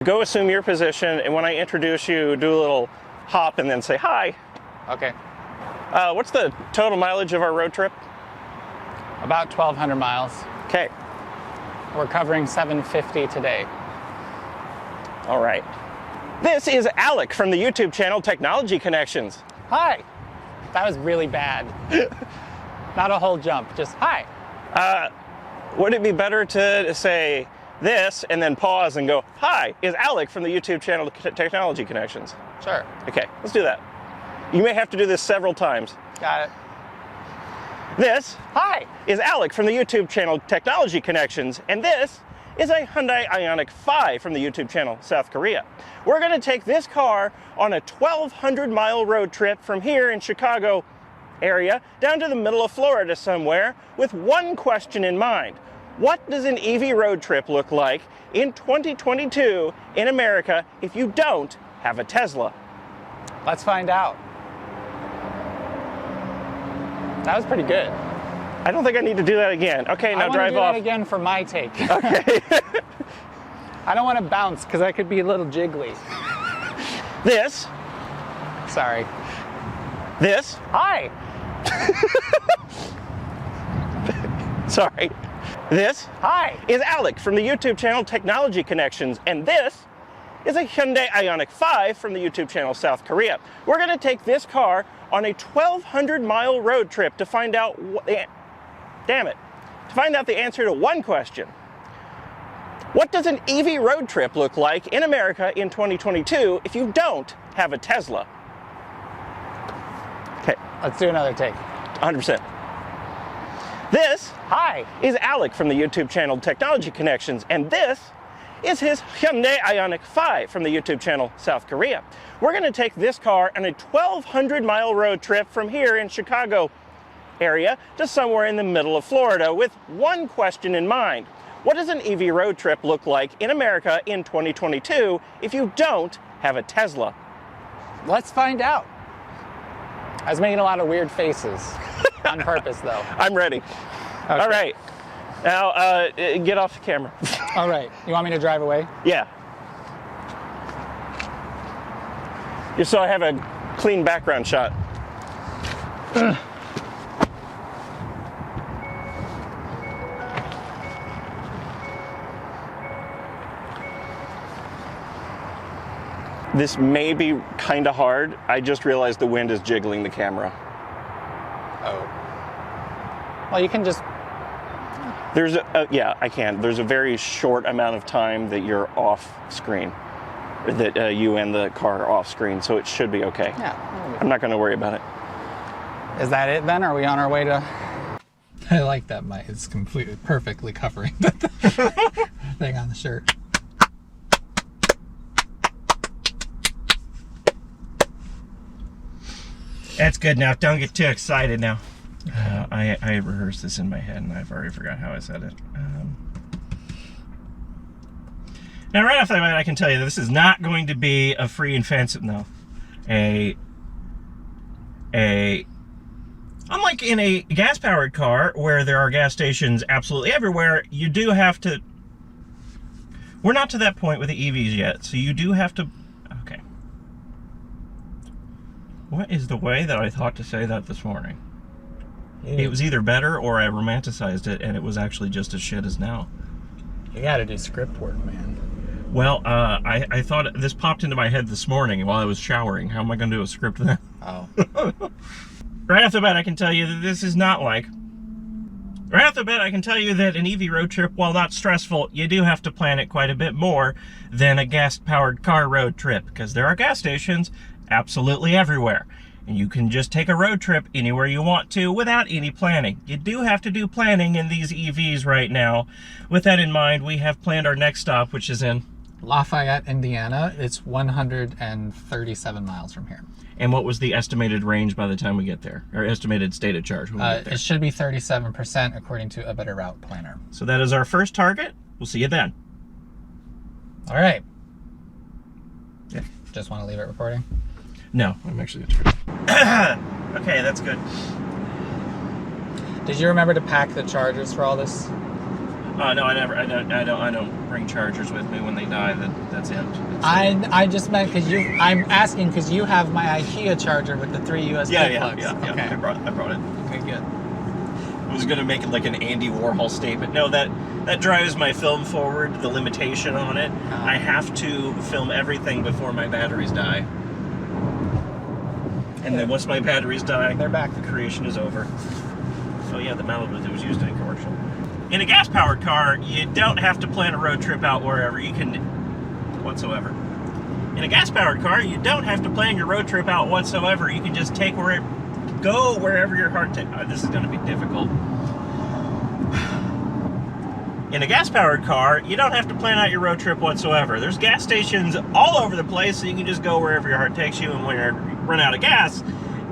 Go assume your position, and when I introduce you, do a little hop and then say hi. Okay. What's the total mileage of our road trip? About 1,200 miles. Okay. We're covering 750 today. All right. This is Alec from the YouTube channel Technology Connections. Hi. That was really bad. Not a whole jump, just hi. Would it be better to say this and then pause and go, hi, is Alec from the YouTube channel Technology Connections? Sure. Okay, let's do that. You may have to do this several times. Got it. This, Hi, is Alec from the YouTube channel Technology Connections, and this is a Hyundai Ioniq 5 from the YouTube channel South Korea. We're going to take this car on a 1,200-mile road trip from here in Chicago area down to the middle of Florida somewhere with one question in mind. What does an EV road trip look like in 2022 in America if you don't have a Tesla? let's find out. That was pretty good. I don't think I need to do that again. Okay, now drive off. I want to do that again for my take. Okay. I don't want to bounce because I could be a little jiggly. This. Sorry. This. Hi. Sorry. This. Hi. Is Alec from the YouTube channel Technology Connections, and this is a Hyundai Ioniq 5 from the YouTube channel South Korea. We're going to take this car on a 1,200-mile road trip to find out to find out the answer to one question. What does an EV road trip look like in America in 2022 if you don't have a Tesla? Okay, Let's do another take. 100%. This Hi. is Alec from the YouTube channel Technology Connections, and this is his Hyundai Ioniq 5 from the YouTube channel South Korea. We're going to take this car on a 1,200-mile road trip from here in Chicago area to somewhere in the middle of Florida with one question in mind. What does an EV road trip look like in America in 2022 if you don't have a Tesla? Let's find out. I was making a lot of weird faces. On purpose, though. I'm ready. Okay. All right. Now, get off the camera. All right. You want me to drive away? Yeah. Just so I have a clean background shot. This may be kind of hard. I just realized the wind is jiggling the camera. Oh. Well, you can just... There's yeah, I can. There's a very short amount of time that you're off screen, that you and the car are off screen, so it should be okay. Yeah. I'm not going to worry about it. Is that it then? Are we on our way to... I like that mic. It's completely, perfectly covering the thing on the shirt. That's good now. Don't get too excited now. I rehearsed this in my head and I've already forgot how I said it. Now, right off the bat, I can tell you that this is not going to be a free and fancy. No, unlike in a gas-powered car where there are gas stations absolutely everywhere, you do have to. We're not to that point with the EVs yet, so you do have to. Okay. What is the way that I thought to say that this morning? It was either better or I romanticized it and it was actually just as shit as now. You gotta do script work, man. Well, I thought this popped into my head this morning while I was showering. How am I going to do a script then? Oh. Right off the bat, I can tell you that this is not like... Right off the bat, I can tell you that an EV road trip, while not stressful, you do have to plan it quite a bit more than a gas-powered car road trip, because there are gas stations absolutely everywhere. And you can just take a road trip anywhere you want to without any planning. You do have to do planning in these EVs right now. With that in mind, we have planned our next stop, which is in... Lafayette, Indiana. It's 137 miles from here. And what was the estimated range by the time we get there? Or estimated stated charge when we get there? It should be 37% according to a better route planner. So that is our first target. We'll see you then. All right. Yeah. Just want to leave it recording? No, I'm actually going to Okay, that's good. Did you remember to pack the chargers for all this? No, I don't bring chargers with me when they die. That's it. I just meant because I'm asking because you have my IKEA charger with the 3 USB plugs. Yeah. Okay. I brought it. Okay, good. I was gonna make it like an Andy Warhol statement. No, that drives my film forward. The limitation on it. I have to film everything before my batteries die. And then once my batteries die, they're back. The creation is over. Oh yeah, the Malibu that was used in a commercial. In a gas-powered car, you don't have to plan a road trip out wherever you can, whatsoever. In a gas-powered car, you don't have to plan your road trip out whatsoever. You can just go wherever your heart takes. This is going to be difficult. In a gas-powered car, you don't have to plan out your road trip whatsoever. There's gas stations all over the place, so you can just go wherever your heart takes you, and when you run out of gas,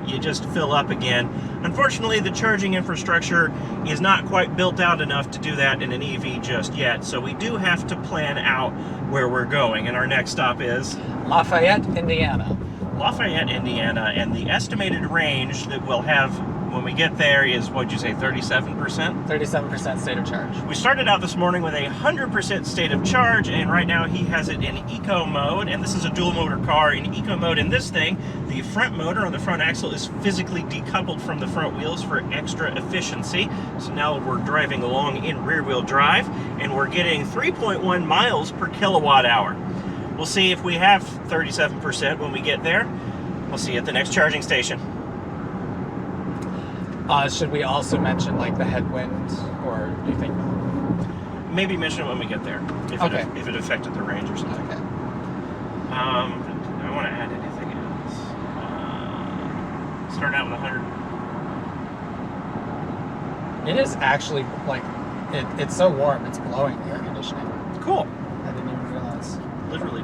you just fill up again. Unfortunately, the charging infrastructure is not quite built out enough to do that in an EV just yet, so we do have to plan out where we're going, and our next stop is Lafayette, Indiana. Lafayette, Indiana, and the estimated range that we'll have when we get there is, what'd you say, 37%? 37% state of charge. We started out this morning with 100% state of charge, and right now he has it in eco mode, and this is a dual motor car. In eco mode in this thing, the front motor on the front axle is physically decoupled from the front wheels for extra efficiency. So now we're driving along in rear wheel drive, and we're getting 3.1 miles per kilowatt hour. We'll see if we have 37% when we get there. We'll see you at the next charging station. Should we also mention like the headwind, or do you think? Maybe mention it when we get there, if it affected the range or something. Okay. I want to add anything else. Starting out with 100. It is actually like it's so warm. It's blowing the air conditioning. Cool. I didn't even realize. Literally.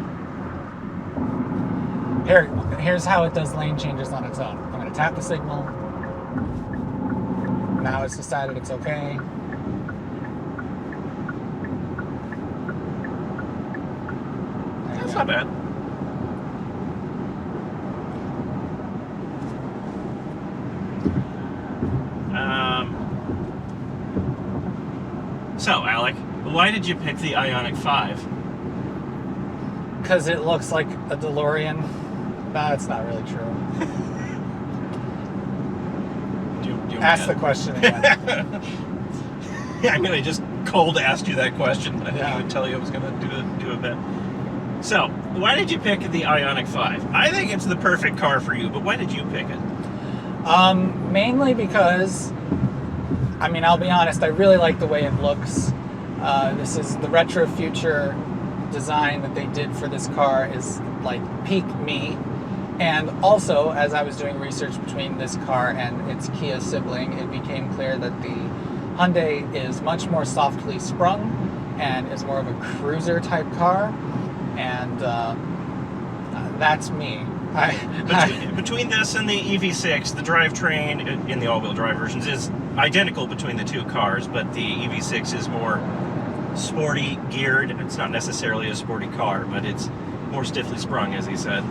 Here's how it does lane changes on its own. I'm going to tap the signal. Now it's decided it's okay. That's not bad. So, Alec, why did you pick the Ioniq 5? Because it looks like a DeLorean. That's not really true. Ask the question again. Yeah, I'm gonna just cold ask you that question. I didn't even tell you I was gonna do a bit. So, why did you pick the Ioniq 5? I think it's the perfect car for you, but why did you pick it? Mainly because, I mean, I'll be honest, I really like the way it looks. This is the retro future design that they did for this car is like peak me. And also, as I was doing research between this car and its Kia sibling, it became clear that the Hyundai is much more softly sprung and is more of a cruiser type car. And that's me. Between this and the EV6, the drivetrain in the all-wheel drive versions is identical between the two cars, but the EV6 is more sporty geared. It's not necessarily a sporty car, but it's more stiffly sprung, as he said.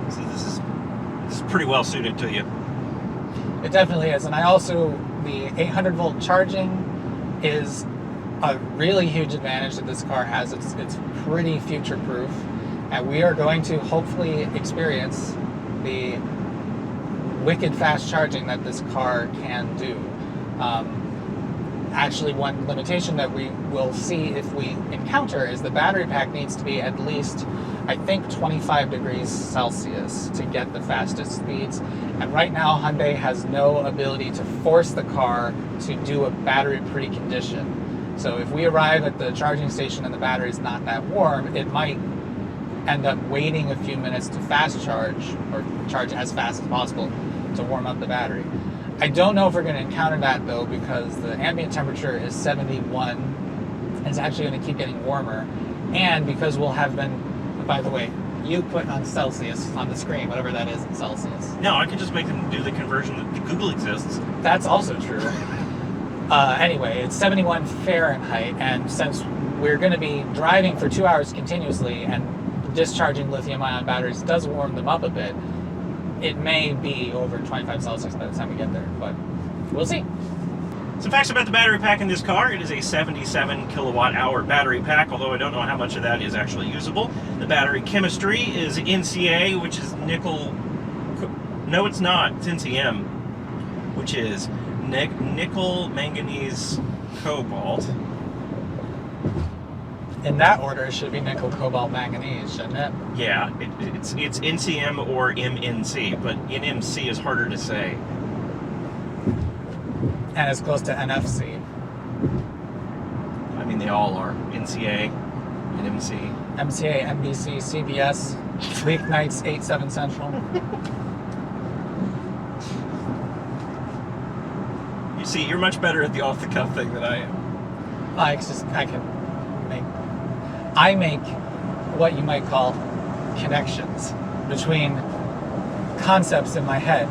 So this is pretty well suited to you. It definitely is, and I also, the 800 volt charging is a really huge advantage that this car has. It's pretty future proof, and we are going to hopefully experience the wicked fast charging that this car can do. Actually, one limitation that we will see if we encounter is the battery pack needs to be at least, I think, 25 degrees Celsius to get the fastest speeds. And right now, Hyundai has no ability to force the car to do a battery precondition. So if we arrive at the charging station and the battery is not that warm, it might end up waiting a few minutes to fast charge, or charge as fast as possible to warm up the battery. I don't know if we're going to encounter that though, because the ambient temperature is 71. It's actually going to keep getting warmer. And because we'll have been, by the way, you put on Celsius on the screen, whatever that is in Celsius. No, I can just make them do the conversion that Google exists. That's also true. Anyway, it's 71 Fahrenheit, and since we're going to be driving for 2 hours continuously and discharging lithium-ion batteries does warm them up a bit, it may be over 25 Celsius by the time we get there, but we'll see. Some facts about the battery pack in this car. It is a 77 kilowatt hour battery pack, although I don't know how much of that is actually usable. The battery chemistry is NCA, which is nickel... No, it's not. It's NCM, which is nickel, manganese, cobalt. In that order, it should be nickel, cobalt, manganese, shouldn't it? Yeah, it's NCM or MNC, but NMC is harder to say. And it's close to NFC. I mean, they all are. NCA, NMC. MCA, NBC, CBS, weeknights, 8, 7 Central. You see, you're much better at the off-the-cuff thing than I am. I make what you might call connections between concepts in my head.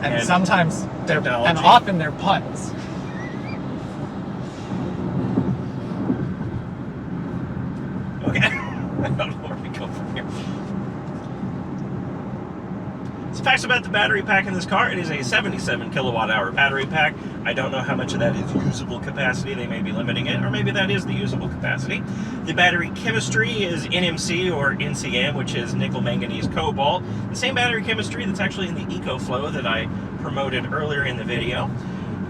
And sometimes and often they're puns. Okay. I don't know where we go from here. Some facts about the battery pack in this car. It is a 77 kilowatt hour battery pack. I don't know how much of that is usable capacity. They may be limiting it, or maybe that is the usable capacity. The battery chemistry is NMC or NCM, which is nickel, manganese, cobalt. The same battery chemistry that's actually in the EcoFlow that I promoted earlier in the video.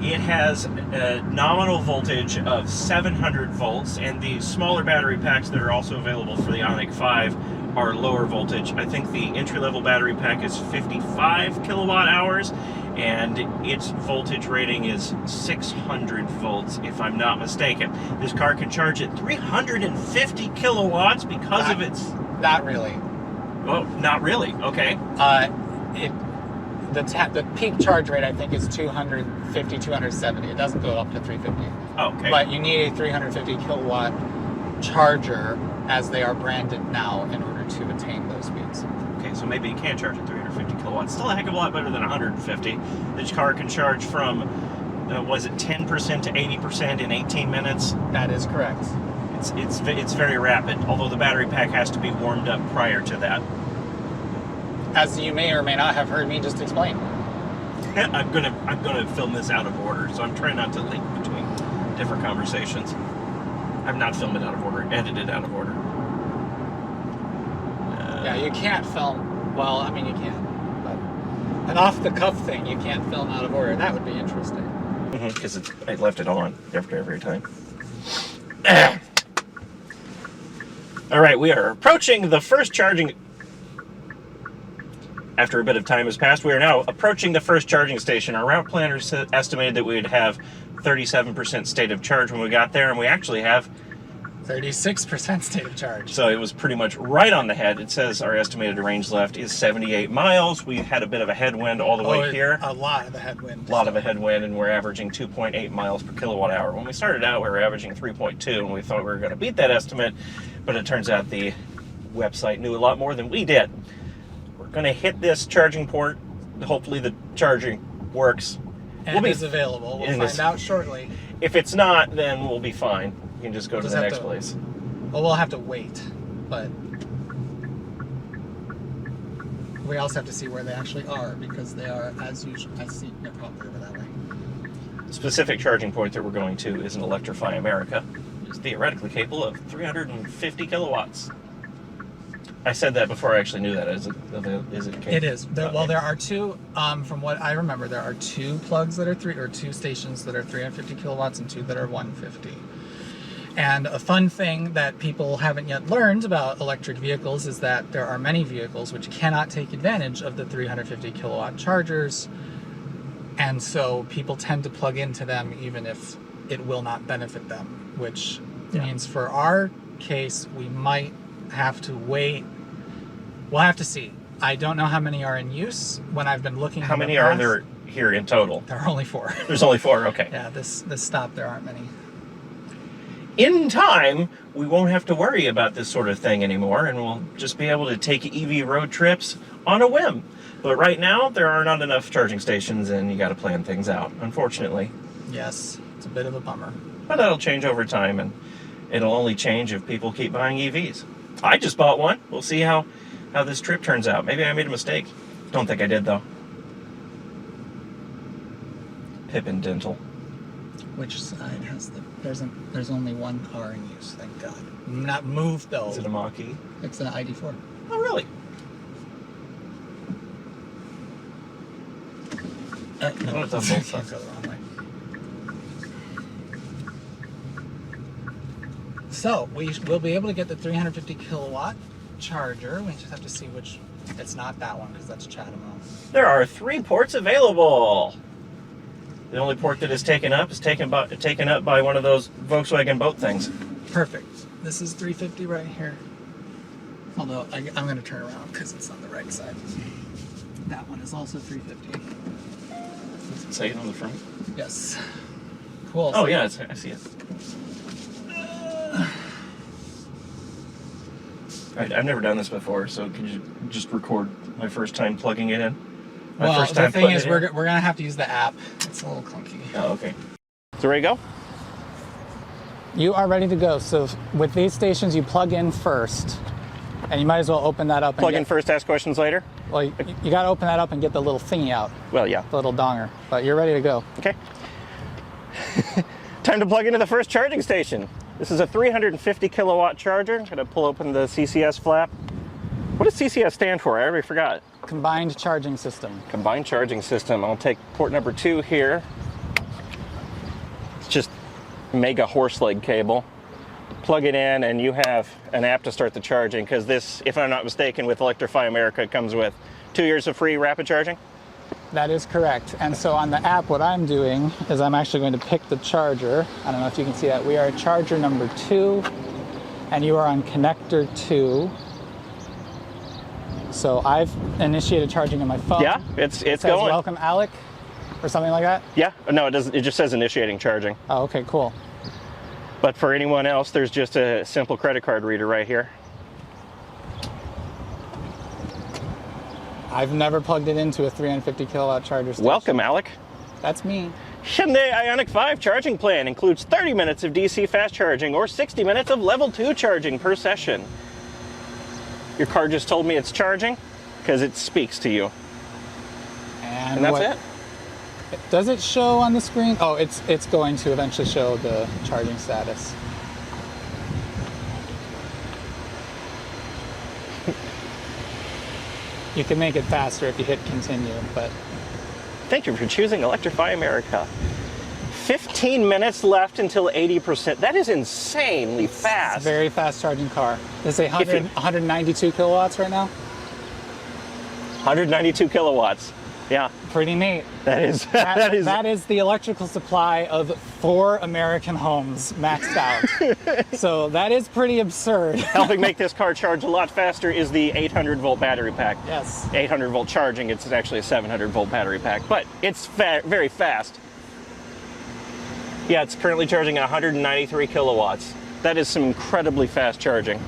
It has a nominal voltage of 700 volts, and the smaller battery packs that are also available for the Ioniq 5 are lower voltage. I think the entry-level battery pack is 55 kilowatt hours, and its voltage rating is 600 volts, if I'm not mistaken. This car can charge at 350 kilowatts because of its... Not really. Oh, not really. Okay. The peak charge rate, I think, is 250, 270. It doesn't go up to 350. Okay. But you need a 350 kilowatt charger, as they are branded now, in order to attain those speeds. Okay, so maybe you can charge at 350 kilowatts. Still a heck of a lot better than 150. This car can charge from, was it 10% to 80% in 18 minutes? That is correct. It's very rapid, although the battery pack has to be warmed up prior to that. As you may or may not have heard me just explain. I'm gonna film this out of order, so I'm trying not to link between different conversations. I'm not filming out of order, edited out of order. Yeah, you can't film. Well, I mean, you can, but an off-the-cuff thing, you can't film out of order. That would be interesting. Because I left it on after every time. All right, we are approaching the first charging. After a bit of time has passed, we are now approaching the first charging station. Our route planner estimated that we would have 37% state of charge when we got there, and we actually have 36% state of charge. So it was pretty much right on the head. It says our estimated range left is 78 miles. We had a bit of a headwind all the way here. A lot of a headwind. A lot of a headwind, and we're averaging 2.8 miles per kilowatt hour. When we started out, we were averaging 3.2, and we thought we were going to beat that estimate, but it turns out the website knew a lot more than we did. We're going to hit this charging port. Hopefully the charging works. And is available. We'll find out shortly. If it's not, then we'll be fine. You can just go to the next place. Well, we'll have to wait, but we also have to see where they actually are, because they are, as usual, I see no problem over that way. The specific charging point that we're going to is an Electrify America. It's theoretically capable of 350 kilowatts. I said that before I actually knew that. Is it capable? It is. Well, there are two, from what I remember, there are two plugs that are two stations that are 350 kilowatts and two that are 150. And a fun thing that people haven't yet learned about electric vehicles is that there are many vehicles which cannot take advantage of the 350 kilowatt chargers, and so people tend to plug into them even if it will not benefit them, which means for our case we might have to wait. We'll have to see. I don't know how many are in use. When I've been looking, how many are there here in total? There are only 4. There's only 4. Okay. Yeah, this stop there aren't many. In time, we won't have to worry about this sort of thing anymore, and we'll just be able to take EV road trips on a whim. But right now, there are not enough charging stations, and you got to plan things out, unfortunately. Yes, it's a bit of a bummer. But that'll change over time, and it'll only change if people keep buying EVs. I just bought one. We'll see how this trip turns out. Maybe I made a mistake. Don't think I did, though. Pippin Dental. Which side has the... There's only one car in use, thank God. Not moved, though. Is it a Mach-E? It's an ID4. Oh, really? No, it's on both sides. Go the wrong way. So, we'll be able to get the 350 kilowatt charger. We just have to see which... It's not that one, because that's Chatham. There are 3 ports available. The only port that is taken up is taken up by one of those Volkswagen boat things. Perfect. This is 350 right here. Although, I'm going to turn around because it's on the right side. That one is also 350. Does it say it on the front? Yes. Cool. Oh, yeah, I see it. Alright, I've never done this before, so could you just record my first time plugging it in? Well, the thing is, we're going to have to use the app. It's a little clunky. Oh, okay. So ready to go? You are ready to go. So with these stations, you plug in first, and you might as well open that up. Plug in first, ask questions later? Well, you got to open that up and get the little thingy out. Well, yeah. The little donger. But you're ready to go. Okay. Time to plug into the first charging station. This is a 350 kilowatt charger. I'm going to pull open the CCS flap. What does CCS stand for? I already forgot. Combined charging system. Combined charging system. I'll take port number 2 here. It's just mega horse leg cable. Plug it in and you have an app to start the charging, because this, if I'm not mistaken, with Electrify America, it comes with 2 years of free rapid charging. That is correct. And so on the app, what I'm doing is I'm actually going to pick the charger. I don't know if you can see that. We are at charger number 2, and you are on connector 2. So I've initiated charging on my phone. Yeah, it's says, going. Welcome, Alec, or something like that. Yeah, no, it doesn't. It just says initiating charging. Oh, okay, cool. But for anyone else, there's just a simple credit card reader right here. I've never plugged it into a 350 kilowatt charger station. Welcome, Alec. That's me. Hyundai Ioniq 5 charging plan includes 30 minutes of DC fast charging or 60 minutes of level 2 charging per session. Your car just told me it's charging because it speaks to you. And that's it. Does it show on the screen? Oh, it's going to eventually show the charging status. You can make it faster if you hit continue, but... Thank you for choosing Electrify America. 15 minutes left until 80%. That is insanely fast. It's a very fast charging car. This is 192 kilowatts right now? 192 kilowatts. Yeah. Pretty neat. That is that is the electrical supply of 4 American homes maxed out. So that is pretty absurd. Helping make this car charge a lot faster is the 800 volt battery pack. Yes. 800 volt charging, it's actually a 700 volt battery pack, but it's very fast. Yeah, it's currently charging at 193 kilowatts. That is some incredibly fast charging.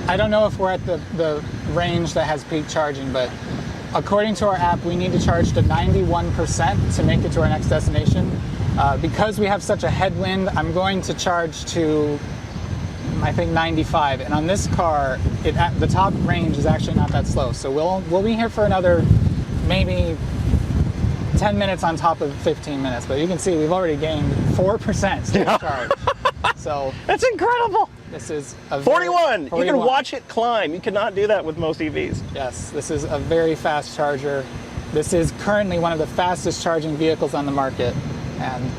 I don't know if we're at the range that has peak charging, but according to our app, we need to charge to 91% to make it to our next destination. Because we have such a headwind, I'm going to charge to, I think, 95. And on this car, the top range is actually not that slow. So we'll be here for another maybe 10 minutes on top of 15 minutes. But you can see we've already gained 4% state charge. So that's incredible. This is a 41. You can watch it climb. You cannot do that with most EVs. Yes, this is a very fast charger. This is currently one of the fastest charging vehicles on the market, and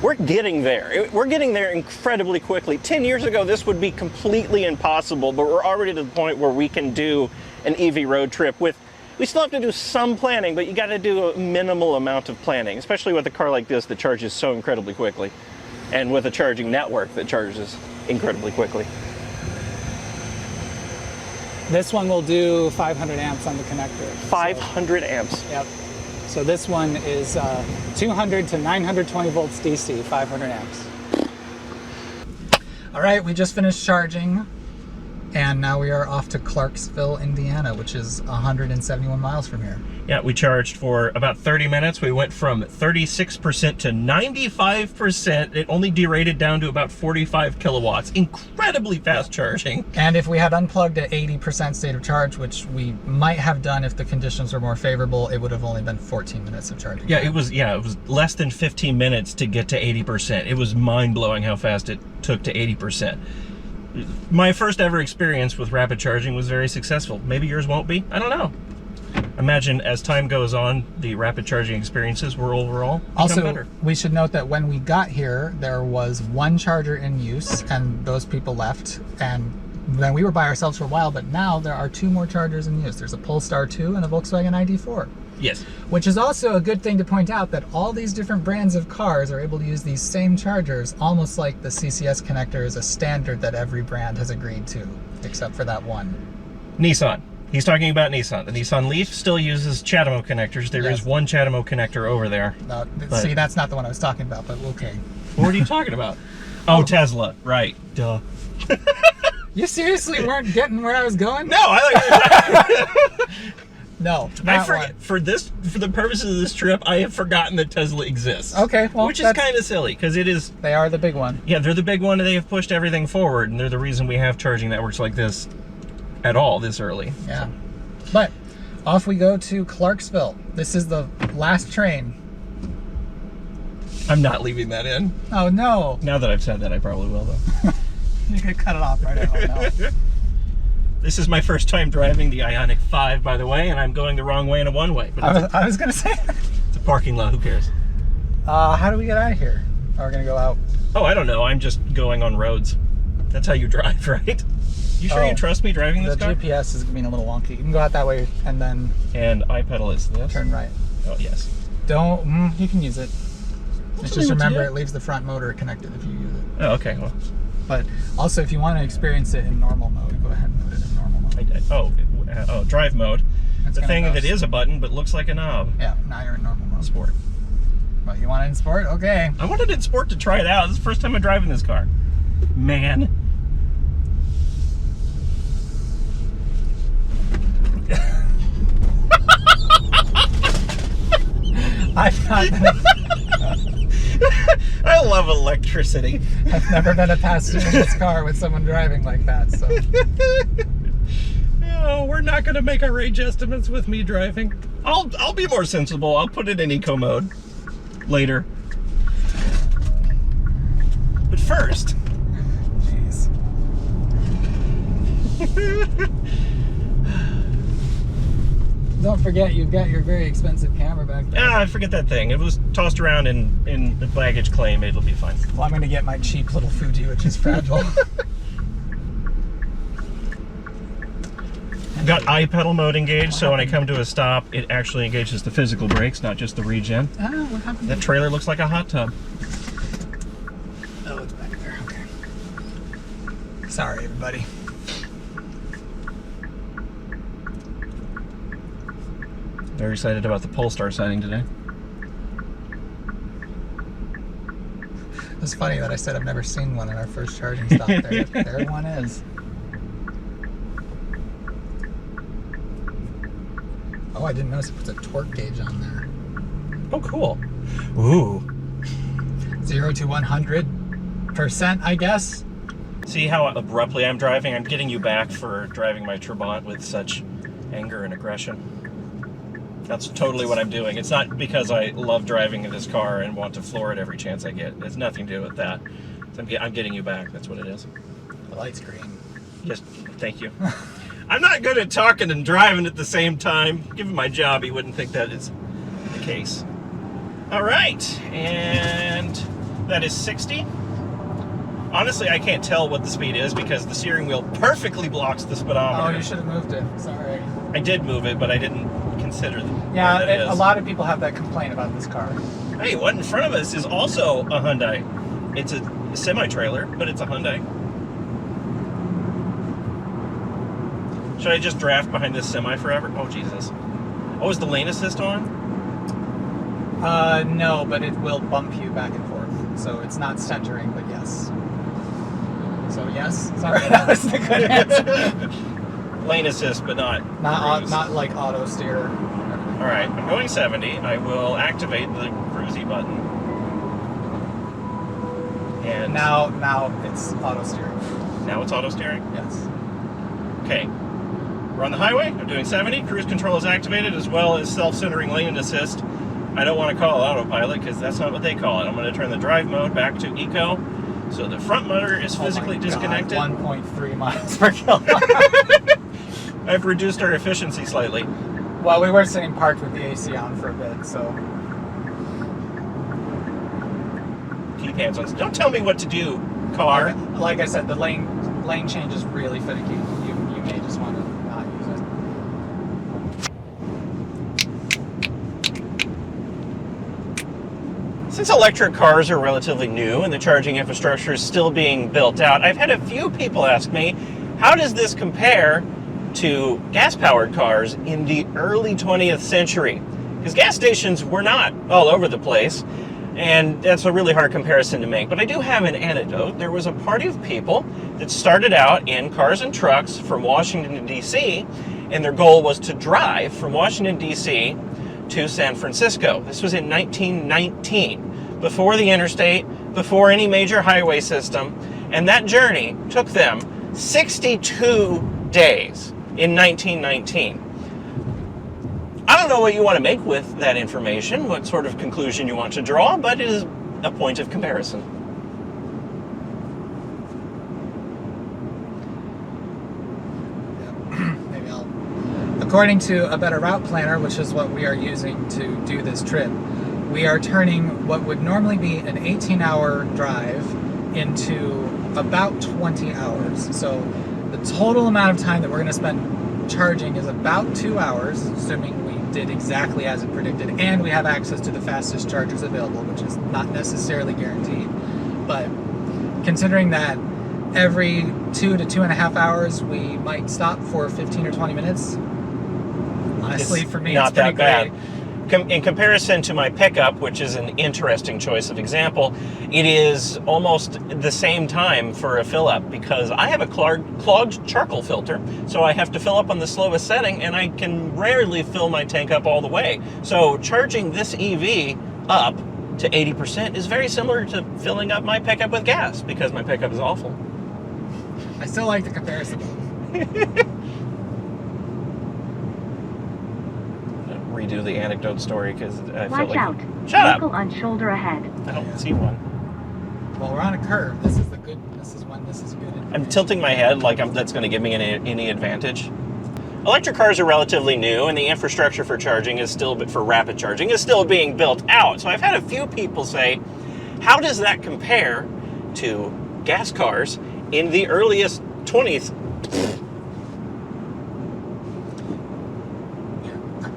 we're getting there. We're getting there incredibly quickly. 10 years ago, this would be completely impossible, but we're already to the point where we can do an EV road trip with. We still have to do some planning, but you got to do a minimal amount of planning, especially with a car like this that charges so incredibly quickly, and with a charging network that charges incredibly quickly. This one will do 500 amps on the connector. 500 amps. Yep. So this one is 200 to 920 volts DC, 500 amps. All right, we just finished charging. And now we are off to Clarksville, Indiana, which is 171 miles from here. Yeah, we charged for about 30 minutes. We went from 36% to 95%. It only derated down to about 45 kilowatts. Incredibly fast charging. And if we had unplugged at 80% state of charge, which we might have done if the conditions were more favorable, it would have only been 14 minutes of charging. Yeah, it was less than 15 minutes to get to 80%. It was mind-blowing how fast it took to 80%. My first ever experience with rapid charging was very successful. Maybe yours won't be. I don't know. Imagine as time goes on, the rapid charging experiences will overall become better. We should note that when we got here, there was one charger in use, and those people left. And then we were by ourselves for a while, but now there are 2 more chargers in use. There's a Polestar 2 and a Volkswagen ID4. Yes. Which is also a good thing to point out, that all these different brands of cars are able to use these same chargers, almost like the CCS connector is a standard that every brand has agreed to, except for that one. Nissan. He's talking about Nissan. The Nissan Leaf still uses CHAdeMO connectors. There is one CHAdeMO connector over there. See, that's not the one I was talking about, but okay. What are you talking about? Oh, Tesla. Right. Duh. You seriously weren't getting where I was going? No, I thought No, I forget. For the purposes of this trip, I have forgotten that Tesla exists. Okay, well, which is kind of silly because it is. They are the big one. Yeah, they're the big one, and they have pushed everything forward, and they're the reason we have charging networks like this at all this early. Yeah, but off we go to Clarksville. This is the last train. I'm not leaving that in. Oh no! Now that I've said that, I probably will though. You could cut it off right now. No. This is my first time driving the Ioniq 5, by the way, and I'm going the wrong way in a one-way. But I was going to say that. It's a parking lot. Who cares? How do we get out of here? Are we going to go out? Oh, I don't know. I'm just going on roads. That's how you drive, right? You sure you trust me driving this car? The GPS is being a little wonky. You can go out that way and then... And iPedal is this? Turn right. Oh, yes. Don't... you can use it. Just remember, it leaves the front motor connected if you use it. Oh, okay. Well. But also, if you want to experience it in normal mode, go ahead and put it in normal mode. I did. Oh, drive mode. The thing that is a button but looks like a knob. Yeah, now you're in normal mode. Sport. Well, you want it in sport? Okay. I wanted it in sport to try it out. This is the first time I'm driving this car. Man. I love electricity. I've never been a passenger in this car with someone driving like that, so. No, we're not going to make our range estimates with me driving. I'll be more sensible. I'll put it in eco mode later. But first. Jeez. Don't forget, you've got your very expensive camera back there. I forget that thing. It was tossed around in the baggage claim. It'll be fine. Well, I'm going to get my cheap little Fuji, which is fragile. Got iPedal mode engaged, so when I come to a stop, it actually engages the physical brakes, not just the regen. Oh, what happened? That trailer looks like a hot tub. Oh, it's back there. Okay. Sorry, everybody. Very excited about the Polestar sighting today. It's funny that I said I've never seen one in our first charging stop there. There one is. Oh, I didn't notice it puts a torque gauge on there. Oh, cool. Ooh. 0 to 100%, I guess. See how abruptly I'm driving? I'm getting you back for driving my Trabant with such anger and aggression. That's totally what I'm doing. It's not because I love driving in this car and want to floor it every chance I get. It's nothing to do with that. I'm getting you back. That's what it is. The light's green. Yes, thank you. I'm not good at talking and driving at the same time. Given my job, you wouldn't think that is the case. All right, and that is 60. Honestly, I can't tell what the speed is because the steering wheel perfectly blocks the speedometer. Oh, you should have moved it. Sorry. I did move it, but I didn't consider Yeah, a lot of people have that complaint about this car. Hey, what in front of us is also a Hyundai. It's a semi-trailer, but it's a Hyundai. Should I just draft behind this semi forever? Oh, Jesus. Oh, is the lane assist on? No, but it will bump you back and forth. So it's not centering, but yes. So yes, sorry, that was the good answer. Lane assist, but not cruise. Not like auto steer. All right, I'm going 70. I will activate the cruisy button. And now it's auto steering. Now it's auto steering? Yes. Okay. We're on the highway. I'm doing 70. Cruise control is activated, as well as self-centering lane assist. I don't want to call it autopilot because that's not what they call it. I'm going to turn the drive mode back to eco. So the front motor is physically disconnected. 1.3 miles per kilometer. I've reduced our efficiency slightly. Well, we were sitting parked with the AC on for a bit, so. Keep hands on. Don't tell me what to do, car. Like I said, the lane change is really finicky. You may just want to not use it. Since electric cars are relatively new and the charging infrastructure is still being built out, I've had a few people ask me, how does this compare to gas-powered cars in the early 20th century? Because gas stations were not all over the place, and that's a really hard comparison to make. But I do have an anecdote. There was a party of people that started out in cars and trucks from Washington, D.C., and their goal was to drive from Washington, D.C. to San Francisco. This was in 1919, before the interstate, before any major highway system, and that journey took them 62 days in 1919. I don't know what you want to make with that information, what sort of conclusion you want to draw, but it is a point of comparison. Maybe I'll. According to a better route planner, which is what we are using to do this trip, we are turning what would normally be an 18-hour drive into about 20 hours. So the total amount of time that we're going to spend charging is about 2 hours, assuming we did exactly as it predicted, and we have access to the fastest chargers available, which is not necessarily guaranteed. But considering that every 2 to 2.5 hours we might stop for 15 or 20 minutes, honestly, for me, not it's pretty that bad. great. In comparison to my pickup, which is an interesting choice of example, it is almost the same time for a fill up because I have a clogged charcoal filter, so I have to fill up on the slowest setting, and I can rarely fill my tank up all the way. So charging this EV up to 80% is very similar to filling up my pickup with gas because my pickup is awful. I still like the comparison. Redo the anecdote story because I feel Watch like... out. Shut up. Vehicle on shoulder ahead. I don't see one. Well, we're on a curve. This is when this is good. I'm tilting my head like that's going to give me any advantage. Electric cars are relatively new, and the infrastructure for charging is still, for rapid charging, is still being built out. So I've had a few people say, how does that compare to gas cars in the earliest 20th?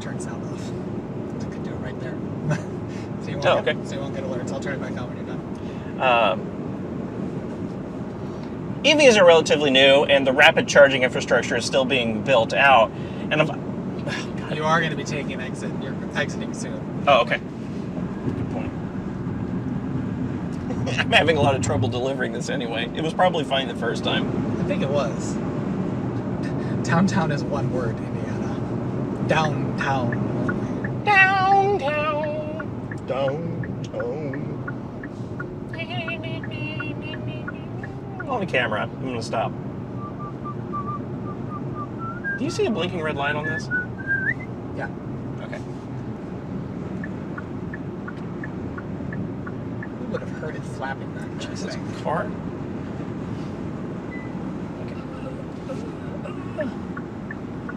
Turn sound off. I could do it right there. So you won't get alerts. I'll turn it back on when you're done. EVs are relatively new, and the rapid charging infrastructure is still being built out. And You are going to be taking exit. You're exiting soon. oh, okay. Good point. I'm having a lot of trouble delivering this anyway. It was probably fine the first time. I think it was. Downtown is one word, Indiana. Downtown. Downtown. On the camera. I'm going to stop. Do you see a blinking red light on this? Yeah. Okay. Who would have heard it flapping that Jesus, thing? car?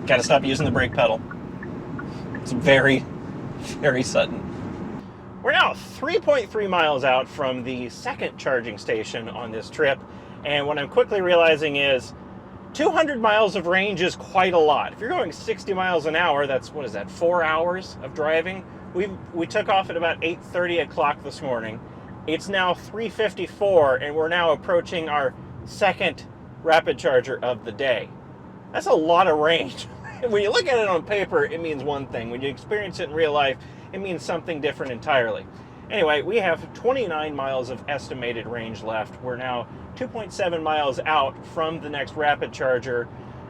Got to stop using the brake pedal. It's very, very sudden. We're now 3.3 miles out from the second charging station on this trip, and what I'm quickly realizing is 200 miles of range is quite a lot. If you're going 60 miles an hour, that's, 4 hours of driving? We took off at about 8:30 o'clock this morning. It's now 3:54, and we're now approaching our second rapid charger of the day. That's a lot of range. When you look at it on paper, it means one thing. When you experience it in real life, it means something different entirely. Anyway, we have 29 miles of estimated range left. We're now 2.7 miles out from the next rapid charger,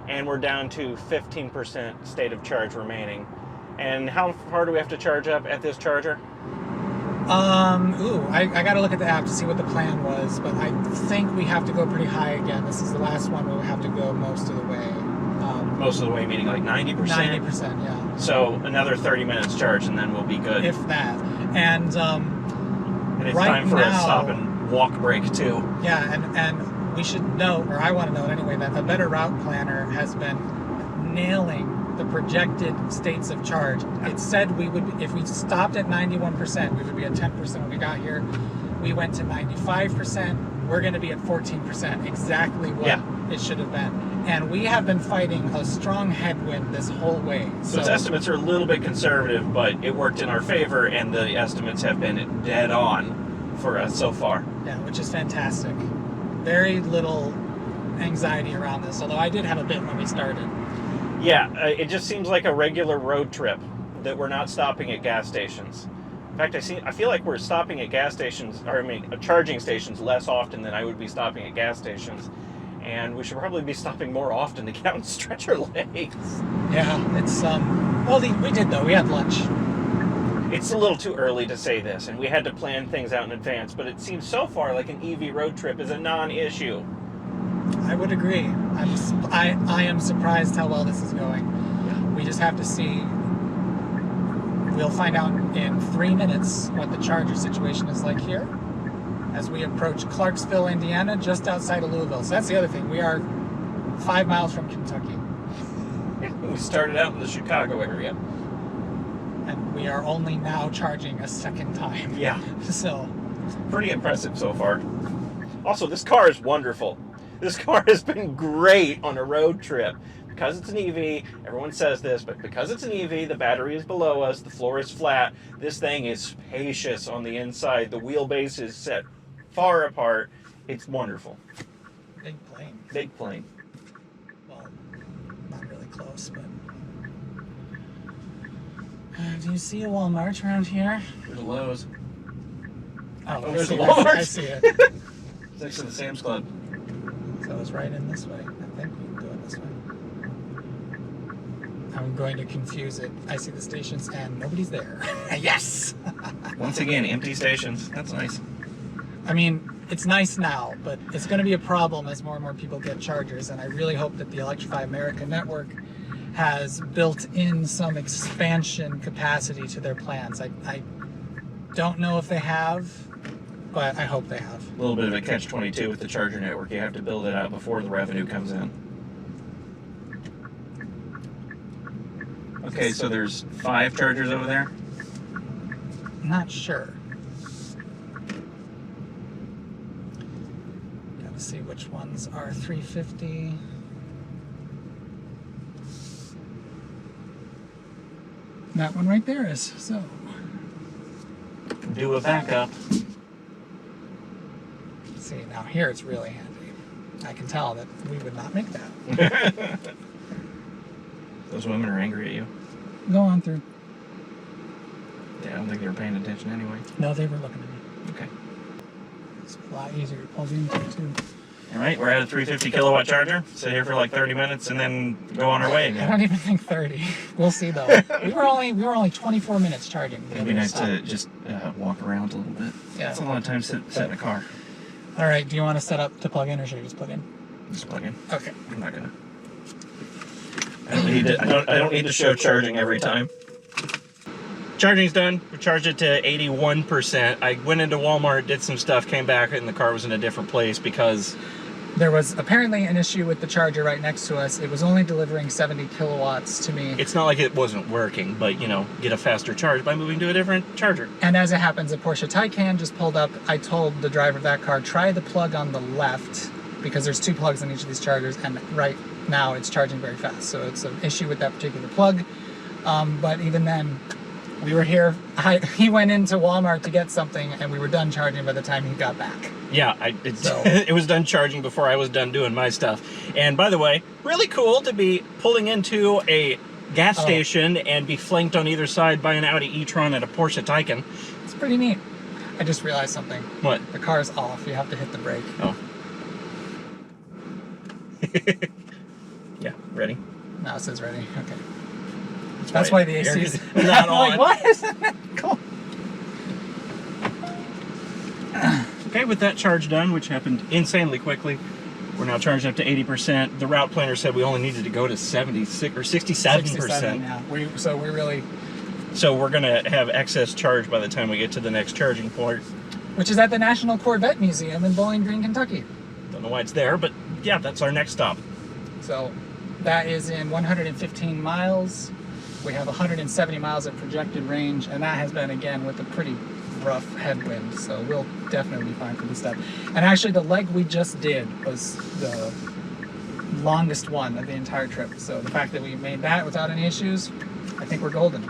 and we're down to 15% state of charge remaining. And how far do we have to charge up at this charger? I gotta look at the app to see what the plan was, but I think we have to go pretty high again. This is the last one where we have to go most of the way. Most of the way, meaning like 90%? 90%, yeah. So another 30 minutes charge, and then we'll be good. If that. And it's right time for now, a stop and walk break, too. Yeah, and we should know, or I want to know anyway, that a better route planner has been nailing the projected states of charge. It said we would, if we stopped at 91%, we would be at 10% when we got here. We went to 95%. We're going to be at 14%, exactly what it should have been. And we have been fighting a strong headwind this whole way. So its estimates are a little bit conservative, but it worked in our favor, and the estimates have been dead on for us so far. Yeah, which is fantastic. Very little anxiety around this, although I did have a bit when we started. Yeah, it just seems like a regular road trip that we're not stopping at gas stations. In fact, I feel like we're stopping at gas stations, or I mean, charging stations less often than I would be stopping at gas stations. And we should probably be stopping more often to get out and stretch our legs. Yeah, it's, well, we did though, we had lunch. It's a little too early to say this, and we had to plan things out in advance, but it seems so far like an EV road trip is a non-issue. I would agree. I am surprised how well this is going. Yeah. We just have to see. We'll find out in 3 minutes what the charger situation is like here as we approach Clarksville, Indiana, just outside of Louisville. So that's the other thing. We are 5 miles from Kentucky. We started out in the Chicago area. And we are only now charging a second time. Yeah. So. Pretty impressive so far. Also, this car is wonderful. This car has been great on a road trip. Because it's an EV, everyone says this, but because it's an EV, the battery is below us, the floor is flat, this thing is spacious on the inside, the wheelbase is set far apart. It's wonderful. Big plane. Big plane. Well, not really close, but... do you see a Walmart around here? There's a Lowe's. Oh, There's a Walmart. I see it. It's next to the Sam's Club. So it's right in this way. I think we can go in this way. I'm going to confuse it. I see the stations and nobody's there. Yes! Once again, empty stations. That's nice. I mean, it's nice now, but it's going to be a problem as more and more people get chargers, and I really hope that the Electrify America network has built in some expansion capacity to their plans. I don't know if they have, but I hope they have. A little bit of a catch-22 with the charger network. You have to build it out before the revenue comes in. Okay, so there's 5 chargers over there? Not sure. Gotta see which ones are 350. That one right there is, so. Do a backup. See, now here it's really handy. I can tell that we would not make that. Those women are angry at you. Go on through. Yeah, I don't think they were paying attention anyway. No, they were looking at me. Okay. It's a lot easier to plug into, too. All right, we're at a 350 kilowatt charger. Sit here for like 30 minutes and then go on our way I again. don't even think 30. We'll see, though. we were only 24 minutes charging. It'd be nice to just walk around a little bit. Yeah. It's a lot of time sit in a car. All right, do you want to set up to plug in, or should we just plug in? Just plug in. Okay. I'm not gonna. I don't need to show charging every time. Charging's done. We charged it to 81%. I went into Walmart, did some stuff, came back, and the car was in a different place because there was apparently an issue with the charger right next to us. It was only delivering 70 kilowatts to me. It's not like it wasn't working, but, you know, get a faster charge by moving to a different charger. And as it happens, a Porsche Taycan just pulled up. I told the driver of that car, try the plug on the left, because there's 2 plugs in each of these chargers, and right now it's charging very fast. So it's an issue with that particular plug. But even then, we were here. He went into Walmart to get something, and we were done charging by the time he got back. Yeah, it was done charging before I was done doing my stuff. And by the way, really cool to be pulling into a gas station and be flanked on either side by an Audi e-tron and a Porsche Taycan. It's pretty neat. I just realized something. What? The car's off. You have to hit the brake. Oh. Yeah, ready? No, it says ready. Okay. That's why the AC is not I'm on. like, what? Cool. Okay, with that charge done, which happened insanely quickly, we're now charged up to 80%. The route planner said we only needed to go to 76 or 67%. Yeah. So we really... So we're going to have excess charge by the time we get to the next charging port. Which is at the National Corvette Museum in Bowling Green, Kentucky. Don't know why it's there, but yeah, that's our next stop. So that is in 115 miles. We have 170 miles of projected range, and that has been, again, with a pretty rough headwind, so we'll definitely be fine for this step. And actually, the leg we just did was the longest one of the entire trip. So the fact that we made that without any issues, I think we're golden.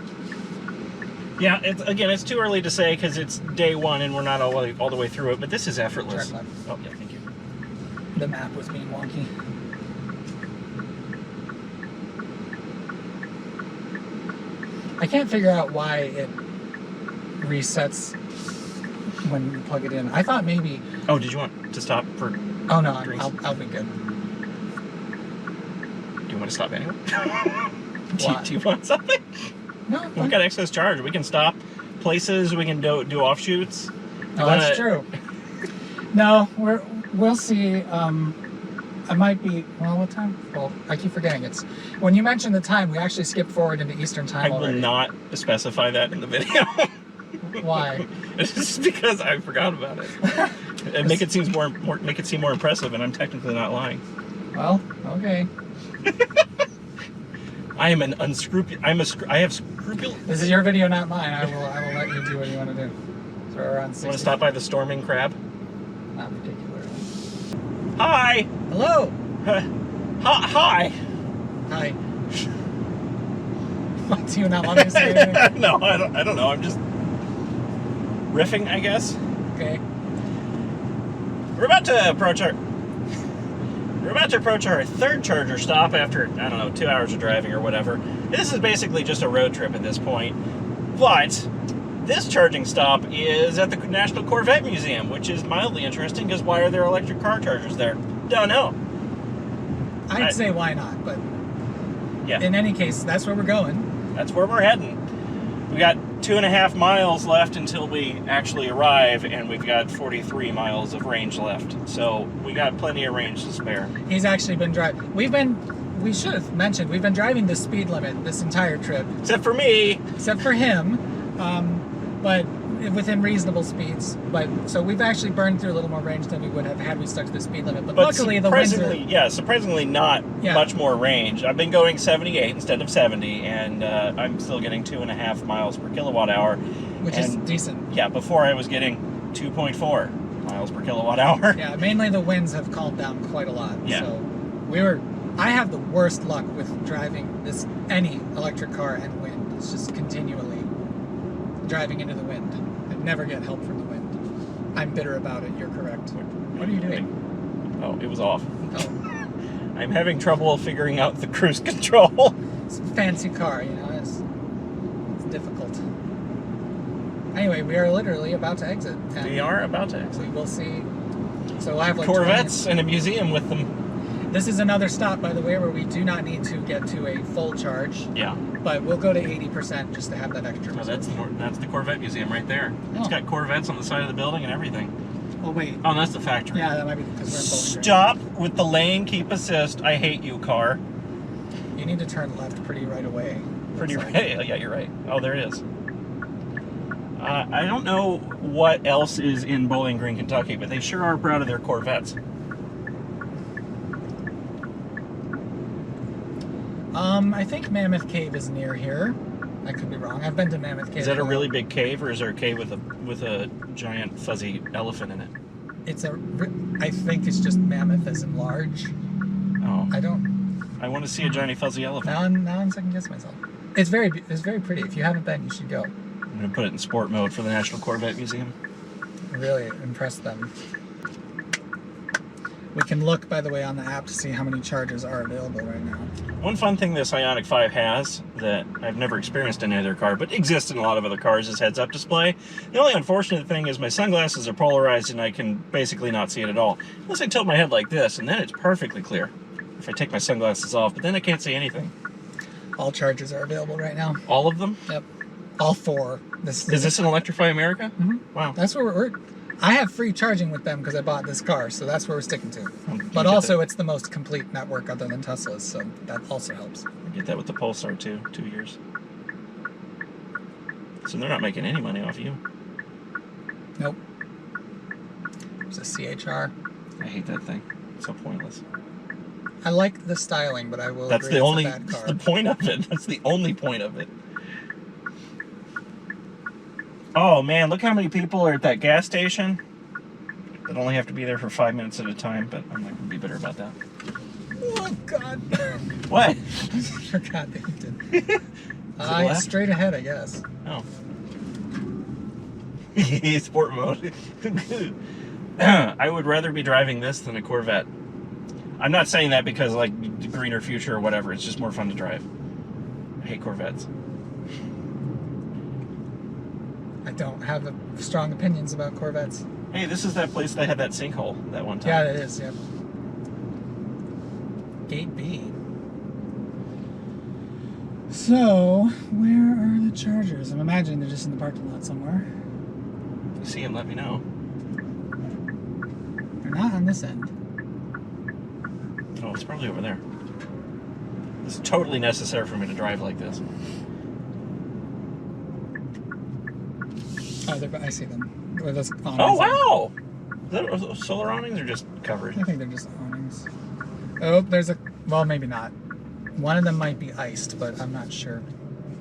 Yeah, it's too early to say because it's day one and we're not all the way through it, but this is effortless. Turn left. Oh, yeah, thank you. The map was being wonky. I can't figure out why it resets when you plug it in. I thought maybe... Oh, did you want to stop for... Oh, no, drinks? I'll be good. Do you want to stop anyway? Why? Do you want something? No, We've got excess charge. We can stop places. We can do offshoots. no, that's true. No, we'll see. I might be... Well, what time? Well, I keep forgetting. It's... When you mentioned the time, we actually skipped forward into Eastern time I already. will not specify that in the video. Why? It's just because I forgot about it. And make it seem more impressive, and I'm technically not lying. Well, okay. I am an unscrupulous. I have scrupulous. This is your video, not mine. I will let you do what you want to do. So we're around 60. You want to stop by the storming crab? Not particularly. Hi. Hello. Hi. Hi. What, do you not want me to say anything? No, I don't know. I'm just riffing, I guess. Okay. We're about to approach our third charger stop after, I don't know, 2 hours of driving or whatever. This is basically just a road trip at this point. But this charging stop is at the National Corvette Museum, which is mildly interesting because why are there electric car chargers there? Don't know. I'd say why not, but Yeah, in any case, that's where we're going. that's where we're heading. We got 2.5 miles left until we actually arrive, and we've got 43 miles of range left. So we got plenty of range to spare. He's actually been driving. We should have mentioned, we've been driving the speed limit this entire trip, Except for me. except for him, but within reasonable speeds. But so we've actually burned through a little more range than we would have had we stuck to the speed limit. But luckily, the winds are... surprisingly not much more range. I've been going 78 instead of 70, and I'm still getting 2.5 miles per kilowatt hour. Which is decent. Yeah, before I was getting 2.4 miles per kilowatt hour. Yeah, mainly the winds have calmed down quite a lot. Yeah. So I have the worst luck with driving any electric car and wind. It's just continually driving into the wind. I never get help from the wind. I'm bitter about it. You're correct. What are you doing? Oh, it was off. Oh, I'm having trouble figuring out the cruise control. it's a fancy car, you know. It's difficult. Anyway, we are literally about to exit. And We are about to exit. we will see. So we'll have like Corvettes and a museum with them. This is another stop, by the way, where we do not need to get to a full charge. Yeah. But we'll go to 80% just to have that extra. Oh, that's the Corvette Museum right there. It's Oh. got Corvettes on the side of the building and everything. Oh, wait. Oh, and that's the factory. Yeah, that might be because we're in Bowling Green. Stop with the lane keep assist. I hate you, car. You need to turn left pretty right away. Pretty Looks right. like. Yeah, you're right. Oh, there it is. I don't know what else is in Bowling Green, Kentucky, but they sure are proud of their Corvettes. I think Mammoth Cave is near here. I could be wrong. I've been to Mammoth Cave. Is that a really big cave, or is there a cave with a giant fuzzy elephant in it? I think it's just Mammoth as in large. Oh, I want to see a giant fuzzy elephant. Now I'm second guessing myself. It's very pretty. If you haven't been, you should go. I'm gonna put it in sport mode for the National Corvette Museum. Really impress them. We can look, by the way, on the app to see how many chargers are available right now. One fun thing this Ioniq 5 has that I've never experienced in any other car, but exists in a lot of other cars, is heads-up display. The only unfortunate thing is my sunglasses are polarized and I can basically not see it at all. Unless I tilt my head like this, and then it's perfectly clear. If I take my sunglasses off, but then I can't see anything. All chargers are available right now. All of them? Yep. All 4. Is this an Electrify America? Mm-hmm. Wow. That's where we're... I have free charging with them because I bought this car, so that's where we're sticking to. But also, it's the most complete network other than Tesla's, so that also helps. I get that with the Pulsar too, 2 years. So they're not making any money off you. Nope. There's a CHR. I hate that thing. It's so pointless. I like the styling, but I will That's agree the it's only a bad car. the point of it. That's the only point of it. Oh man, look how many people are at that gas station that only have to be there for 5 minutes at a time, but I'm not going to be bitter about that. Oh, God. What? I forgot that you did. It's straight ahead, I guess. Oh. Sport mode. I would rather be driving this than a Corvette. I'm not saying that because, like, the greener future or whatever. It's just more fun to drive. I hate Corvettes. I don't have strong opinions about Corvettes. Hey, this is that place that had that sinkhole that one time. Yeah, it is, yep. 8B. So, where are the chargers? I'm imagining they're just in the parking lot somewhere. If you see them, let me know. They're not on this end. Oh, it's probably over there. It's totally necessary for me to drive like this. Oh, I see them. Or those awnings. Oh, wow! Are those solar awnings or just covered? I think they're just awnings. Oh, there's a... Well, maybe not. One of them might be iced, but I'm not sure.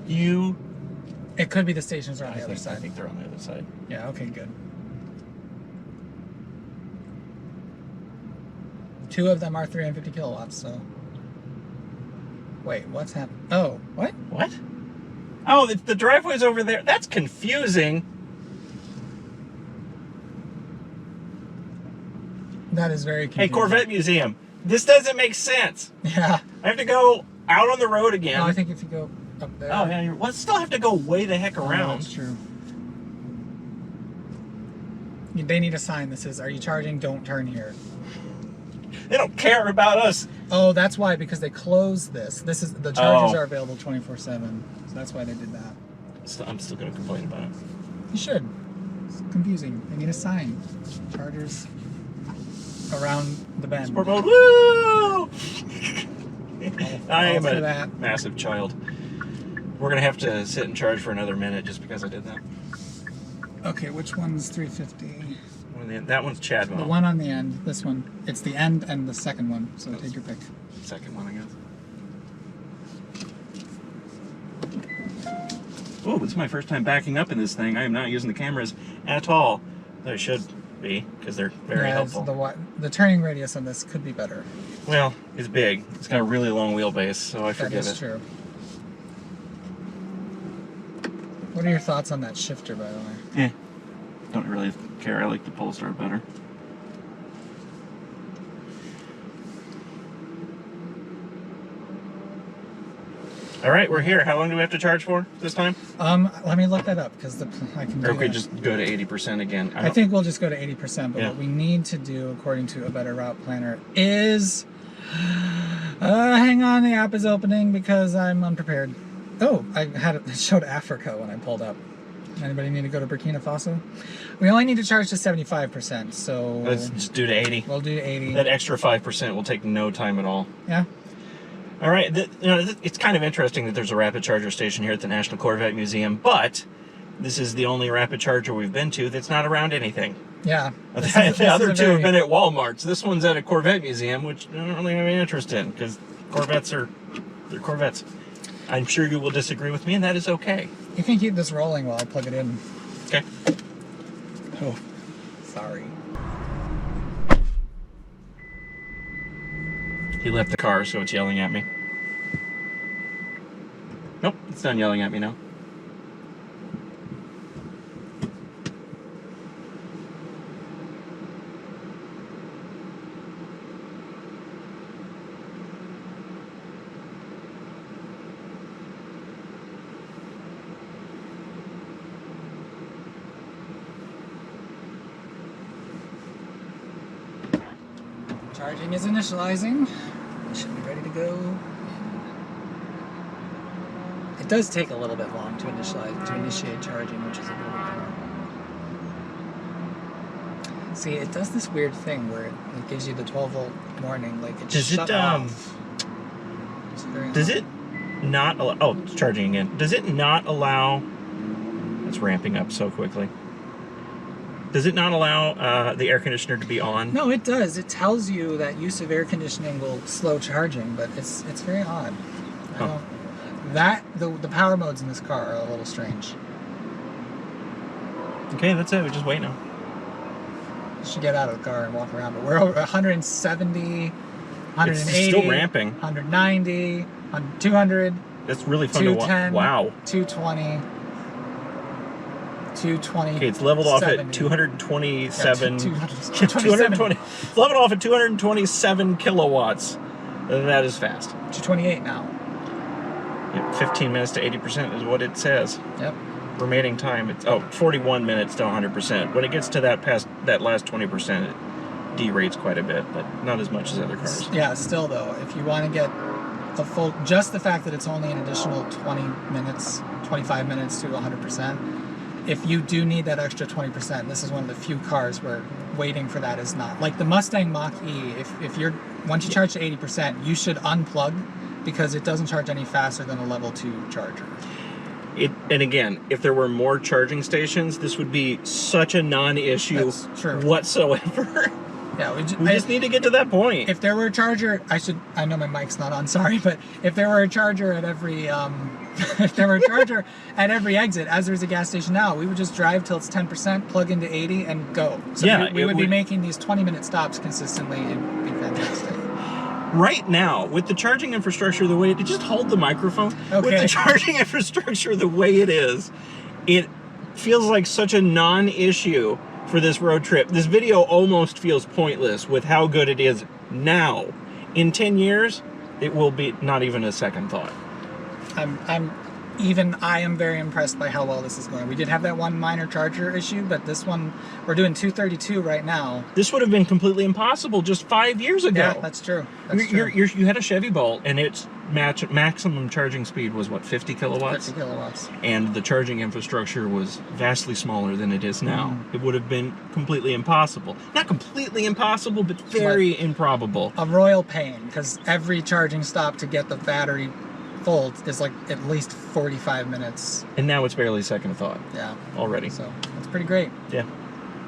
It could be the stations are on the other side. I think they're on the other side. Yeah, okay, good. 2 of them are 350 kilowatts, so... Wait, what's happening? Oh, what? What? Oh, the driveway's over there. That's confusing. That is very confusing. Hey, Corvette Museum. This doesn't make sense. Yeah. I have to go out on the road again. No, I think if you go up there... Oh, yeah, well, still have to go way the heck Oh, around. that's true. They need a sign that says, "Are you charging? Don't turn here." They don't care about us. Oh, that's why, because they closed this. The chargers Oh. are available 24/7, so that's why they did that. I'm still going to complain about it. You should. It's confusing. They need a sign. Chargers around the bend. Sport mode, woo! I am all for a that. massive child. We're going to have to sit and charge for another minute just because I did that. Okay, which one's 350? That one's Chadwell. The one on the end. This one. It's the end and the second one, so take your pick. Second one, I guess. Oh, it's my first time backing up in this thing. I am not using the cameras at all. They should be, because they're very helpful. The turning radius on this could be better. Well, it's big. It's got a really long wheelbase, so I forgive it. That is true. What are your thoughts on that shifter, by the way? Eh, don't really care. I like the Polestar better. All right, we're here. How long do we have to charge for this time? Let me look that up because I can do Or we that. just go to 80% again. I think we'll just go to 80%, but Yeah. what we need to do, according to a better route planner, is... hang on, the app is opening because I'm unprepared. Oh, it showed Africa when I pulled up. Anybody need to go to Burkina Faso? We only need to charge to 75%, so... Let's just do to 80. We'll do 80. That extra 5% will take no time at all. Yeah. All right, it's kind of interesting that there's a rapid charger station here at the National Corvette Museum, but this is the only rapid charger we've been to that's not around anything. Yeah. The other two have been at Walmarts. This one's at a Corvette museum, which I don't really have any interest in, because they're Corvettes. I'm sure you will disagree with me, and that is okay. You can keep this rolling while I plug it in. Okay. Oh, sorry. He left the car, so it's yelling at me. Nope, it's done yelling at me now. Charging is initializing. We should be ready to go. It does take a little bit long to initiate charging, which is a little bit better. See, it does this weird thing where it gives you the 12-volt warning, like it Does shut it off. does it not allow, oh, it's charging again. Does it not allow, it's ramping up so quickly. Does it not allow the air conditioner to be on? No, it does. It tells you that use of air conditioning will slow charging, but it's very odd. I Huh. don't, the power modes in this car are a little strange. Okay, that's it. We just wait now. You should get out of the car and walk around. But we're over 170, 180, It's still ramping. 190, 200, That's really fun to watch. 210, Wow. 220, 220. Okay, it's leveled off 70. at 227. 227. 220. It's leveled off at 227 kilowatts. That is fast. 228 now. Yep, 15 minutes to 80% is what it says. Yep. Remaining time, it's 41 minutes to 100%. When it gets to that last 20%, it derates quite a bit, but not as much as other cars. Yeah, still though, if you want to get a full, just the fact that it's only an additional 20 minutes, 25 minutes to 100%, if you do need that extra 20%, this is one of the few cars where waiting for that is not. Like the Mustang Mach-E, if you're, once you charge to 80%, you should unplug because it doesn't charge any faster than a level 2 charger. And again, if there were more charging stations, this would be such a non-issue That's true. whatsoever. Yeah, we just need to get to that point. If there were a charger, I know my mic's not on, sorry, but if there were a charger at every, if there were a charger at every exit, as there's a gas station now, we would just drive till it's 10%, plug into 80, and go. So yeah, we would be making these 20-minute stops consistently. It'd be fantastic. Right now, with the charging infrastructure the way it is, just hold the microphone. Okay. With the charging infrastructure the way it is, it feels like such a non-issue for this road trip. This video almost feels pointless with how good it is now. In 10 years, it will be not even a second thought. I am very impressed by how well this is going. We did have that one minor charger issue, but this one, we're doing 232 right now. This would have been completely impossible just 5 years ago. Yeah, that's true. That's true. You had a Chevy Bolt, and its maximum charging speed was, what, 50 kilowatts? 50 kilowatts. And the charging infrastructure was vastly smaller than it is now. It would have been completely impossible. Not completely impossible, but very improbable. A royal pain, because every charging stop to get the battery full is like at least 45 minutes. And now it's barely second thought. Yeah. Already. So it's pretty great. Yeah.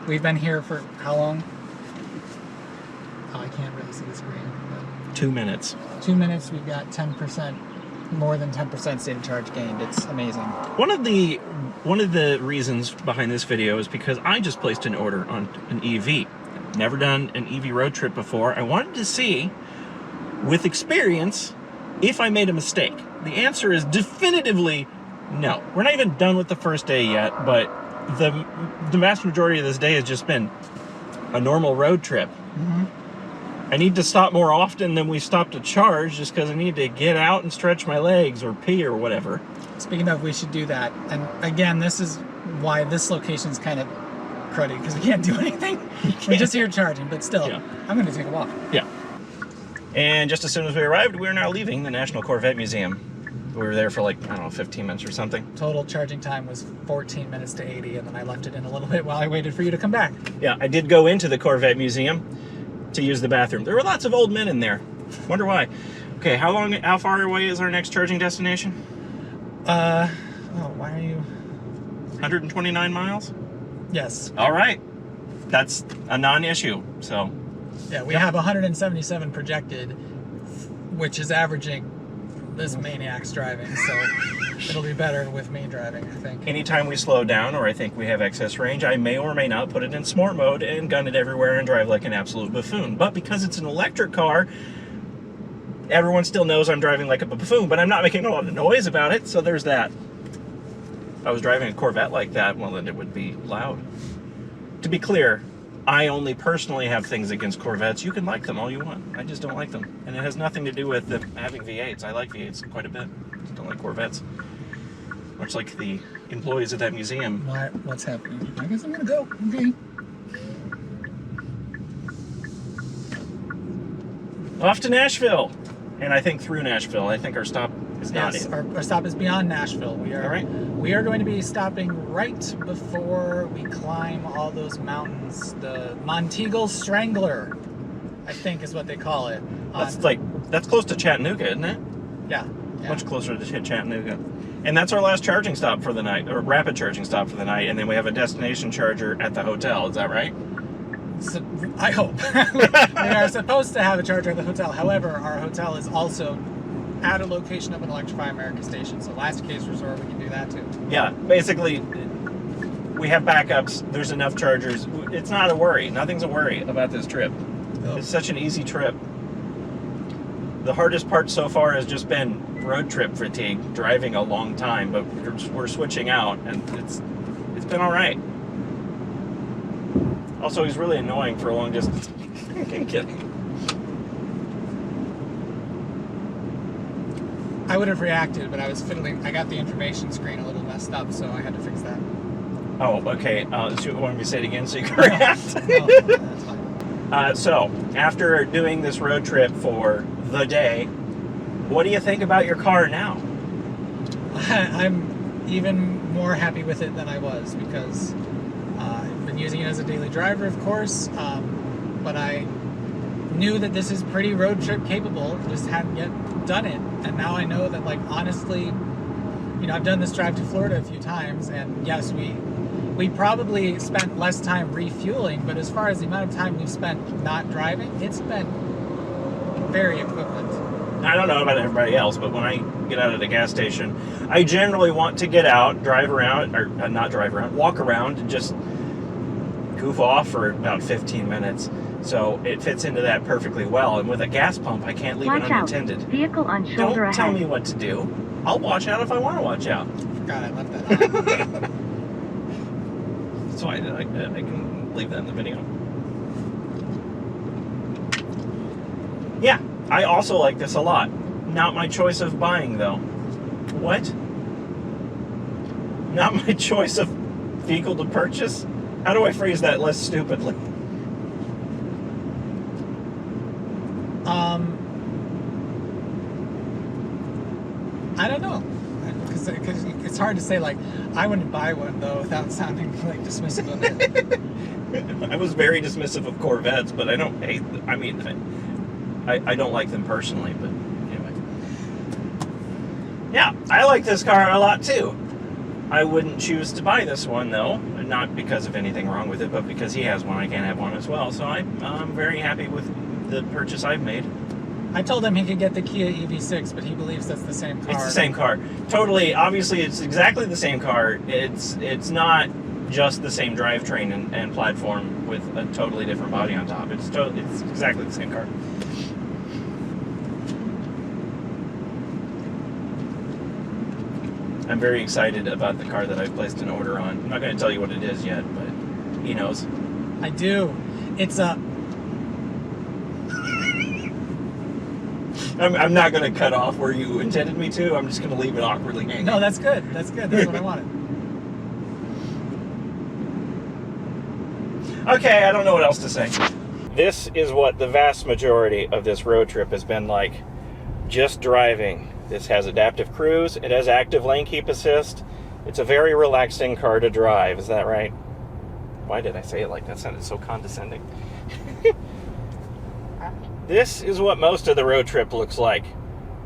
We've been here for how long? Oh, I can't really see the screen. But 2 minutes. 2 minutes, we've got 10%, more than 10% state of charge gained. It's amazing. One of the reasons behind this video is because I just placed an order on an EV. Never done an EV road trip before. I wanted to see, with experience, if I made a mistake. The answer is definitively no. We're not even done with the first day yet, but the vast majority of this day has just been a normal road trip. I need to stop more often than we stop to charge just because I need to get out and stretch my legs or pee or whatever. Speaking of, we should do that. And again, this is why this location is kind of cruddy, because we can't do anything. We're just here charging, but still, Yeah. I'm going to take a walk. Yeah. And just as soon as we arrived, we are now leaving the National Corvette Museum. We were there for like, I don't know, 15 minutes or something. Total charging time was 14 minutes to 80, and then I left it in a little bit while I waited for you to come back. Yeah, I did go into the Corvette Museum to use the bathroom. There were lots of old men in there. Wonder why. Okay, how far away is our next charging destination? Why are you... 129 miles? Yes. All right. That's a non-issue, so. Yeah, we have 177 projected, which is averaging this maniac's driving, so it'll be better with me driving, I think. Anytime we slow down or I think we have excess range, I may or may not put it in sport mode and gun it everywhere and drive like an absolute buffoon. But because it's an electric car, everyone still knows I'm driving like a buffoon, but I'm not making a lot of noise about it, so there's that. If I was driving a Corvette like that, well, then it would be loud. To be clear, I only personally have things against Corvettes. You can like them all you want. I just don't like them. And it has nothing to do with them having V8s. I like V8s quite a bit. Just don't like Corvettes. Much like the employees at that museum. What's happening? I guess I'm gonna go. Okay. Off to Nashville. And I think through Nashville. I think our stop is not Yes, it. our stop is beyond Nashville. We are All right. We are going to be stopping right before we climb all those mountains. The Monteagle Strangler, I think, is what they call it. That's close to Chattanooga, isn't it? Yeah. Much closer to Chattanooga. And that's our last charging stop for the night, or rapid charging stop for the night, and then we have a destination charger at the hotel. Is that right? So, I hope. We are supposed to have a charger at the hotel. However, our hotel is also at a location of an Electrify America station. So last case resort, we can do that too. Yeah, basically, we have backups. There's enough chargers. It's not a worry. Nothing's a worry about this trip. Oh. It's such an easy trip. The hardest part so far has just been road trip fatigue, driving a long time, but we're switching out, and it's been all right. Also, he's really annoying for a long distance. I'm kidding. I would have reacted, but I was fiddling. I got the information screen a little messed up, so I had to fix that. Oh, okay. So you want me to say it again so you can react? No, that's fine. So, after doing this road trip for the day, what do you think about your car now? I'm even more happy with it than I was because I've been using it as a daily driver, of course, but I knew that this is pretty road trip capable, just hadn't yet done it. And now I know that, like, honestly, you know, I've done this drive to Florida a few times, and yes, we probably spent less time refueling, but as far as the amount of time we've spent not driving, it's been very equivalent. I don't know about everybody else, but when I get out at a gas station, I generally want to get out, drive around, or not drive around, walk around, and just goof off for about 15 minutes. So it fits into that perfectly well. And with a gas pump, I can't leave it unattended. Vehicle on shoulder Don't tell ahead. me what to do. I'll watch out if I want to watch out. Forgot I left that on. So I can leave that in the video. Yeah, I also like this a lot. Not my choice of buying, though. What? Not my choice of vehicle to purchase? How do I phrase that less stupidly? I don't know, because it's hard to say, like, I wouldn't buy one, though, without sounding, like, dismissive of it. I was very dismissive of Corvettes, but I don't hate them. I mean, I don't like them personally, but anyway. Yeah, I like this car a lot, too. I wouldn't choose to buy this one, though. Not because of anything wrong with it, but because he has one, I can't have one as well. So I'm very happy with the purchase I've made. I told him he could get the Kia EV6, but he believes that's the same car. It's the same car. Totally, obviously, it's exactly the same car. It's not just the same drivetrain and platform with a totally different body on top. It's exactly the same car. I'm very excited about the car that I've placed an order on. I'm not going to tell you what it is yet, but he knows. I do. It's a... I'm not going to cut off where you intended me to. I'm just going to leave it awkwardly hanging. No, that's good. That's good. That's what I wanted. Okay, I don't know what else to say. This is what the vast majority of this road trip has been like. Just driving. This has adaptive cruise. It has active lane keep assist. It's a very relaxing car to drive. Is that right? Why did I say it like that? It sounded so condescending. This is what most of the road trip looks like.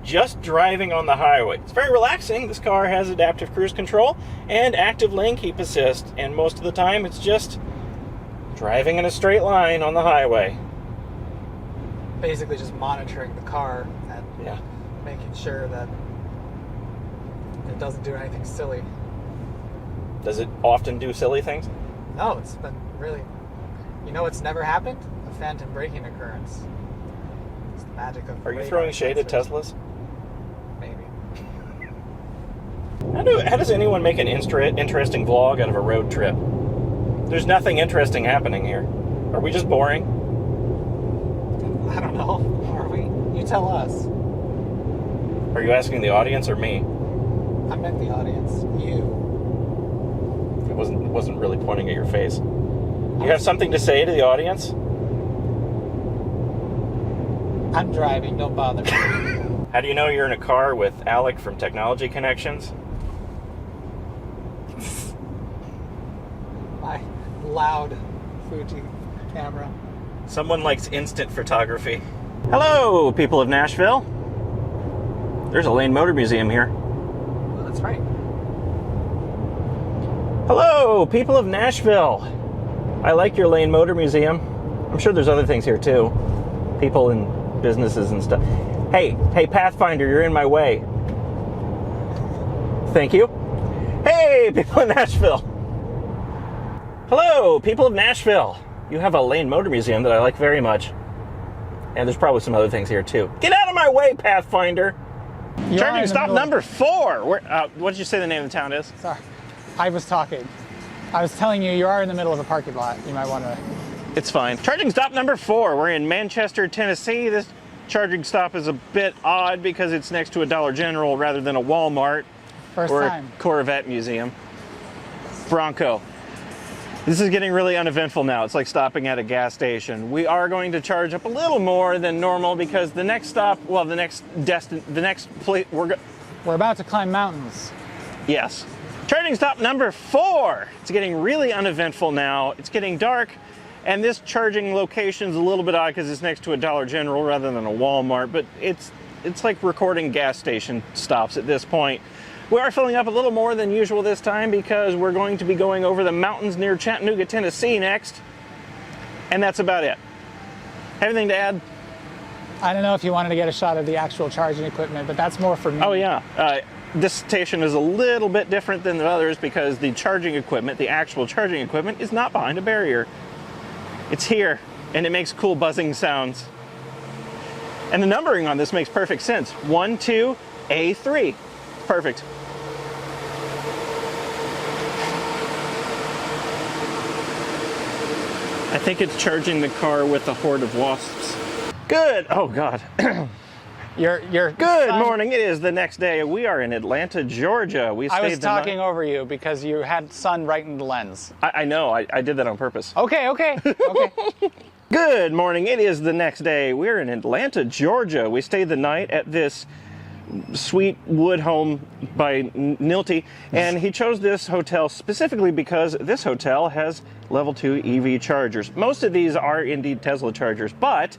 Just driving on the highway. It's very relaxing. This car has adaptive cruise control and active lane keep assist. And most of the time, it's just driving in a straight line on the highway. Basically just monitoring the car and Yeah. making sure that it doesn't do anything silly. Does it often do silly things? No, it's been really... You know what's never happened? A phantom braking occurrence. It's the magic of... Are you radar throwing shade at sensors. Teslas? Maybe. How does anyone make an interesting vlog out of a road trip? There's nothing interesting happening here. Are we just boring? I don't know. Are we? You tell us. Are you asking the audience or me? I meant the audience. You. It wasn't really pointing at your face. You have something to say to the audience? I'm driving, don't bother me. How do you know you're in a car with Alec from Technology Connections? My loud Fuji camera. Someone likes instant photography. Hello, people of Nashville. There's a Lane Motor Museum here. Oh, that's right. Hello, people of Nashville. I like your Lane Motor Museum. I'm sure there's other things here too. People and businesses and stuff. Hey, Pathfinder, you're in my way. Thank you. Hey, people of Nashville. Hello, people of Nashville. You have a Lane Motor Museum that I like very much. And there's probably some other things here too. Get out of my way, Pathfinder. Charging stop number 4. What did you say the name of the town is? Sorry, I was talking. I was telling you, you are in the middle of a parking lot. You might want to... It's fine. Charging stop number 4. We're in Manchester, Tennessee. This charging stop is a bit odd because it's next to a Dollar General rather than a Walmart or a Corvette museum. Bronco. This is getting really uneventful now. It's like stopping at a gas station. We are going to charge up a little more than normal because the next stop, well, the next place we're about to climb mountains. Yes. Charging stop number 4. It's getting really uneventful now. It's getting dark, and this charging location is a little bit odd because it's next to a Dollar General rather than a Walmart, but it's like recording gas station stops at this point. We are filling up a little more than usual this time because we're going to be going over the mountains near Chattanooga, Tennessee next, and that's about it. Anything to add? I don't know if you wanted to get a shot of the actual charging equipment, but that's more for me. Oh yeah. This station is a little bit different than the others because the charging equipment, the actual charging equipment, is not behind a barrier. It's here, and it makes cool buzzing sounds. And the numbering on this makes perfect sense. 1, 2, A3. Perfect. I think it's charging the car with a horde of wasps. Good. Oh God. Your Good morning. It is the next day. We are in Atlanta, Georgia. I was talking over you because you had sun right in the lens. I know. I did that on purpose. Okay. Good morning. It is the next day. We're in Atlanta, Georgia. We stayed the night at this sweet wood home by Nilty, and he chose this hotel specifically because this hotel has level 2 EV chargers. Most of these are indeed Tesla chargers, but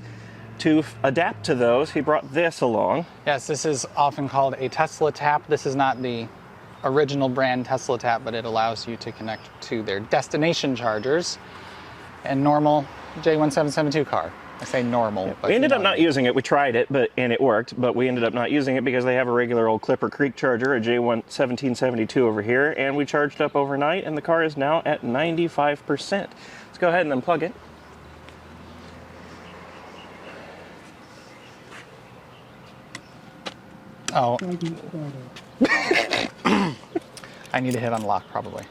to adapt to those, he brought this along. Yes, this is often called a Tesla tap. This is not the original brand Tesla tap, but it allows you to connect to their destination chargers and normal J1772 car. I say normal. But we ended up not using it. We tried it, and it worked, but we ended up not using it because they have a regular old Clipper Creek charger, a J1772 over here, and we charged up overnight, and the car is now at 95%. Let's go ahead and unplug it. Oh. I need to hit unlock, probably.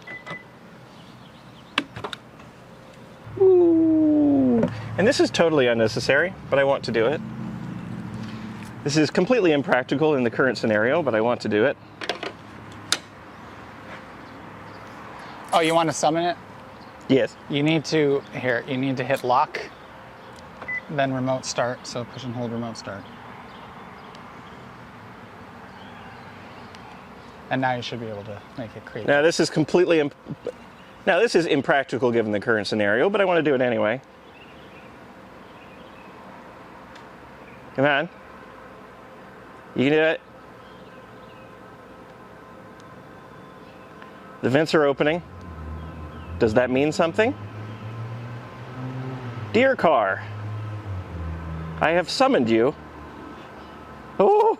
Ooh. And this is totally unnecessary, but I want to do it. This is completely impractical in the current scenario, but I want to do it. Oh, you want to summon it? Yes. You need to hit lock, then remote start, so push and hold remote start. And now you should be able to make it create. Now this is this is impractical given the current scenario, but I want to do it anyway. Come on. You can do it. The vents are opening. Does that mean something? Dear car, I have summoned you. Oh!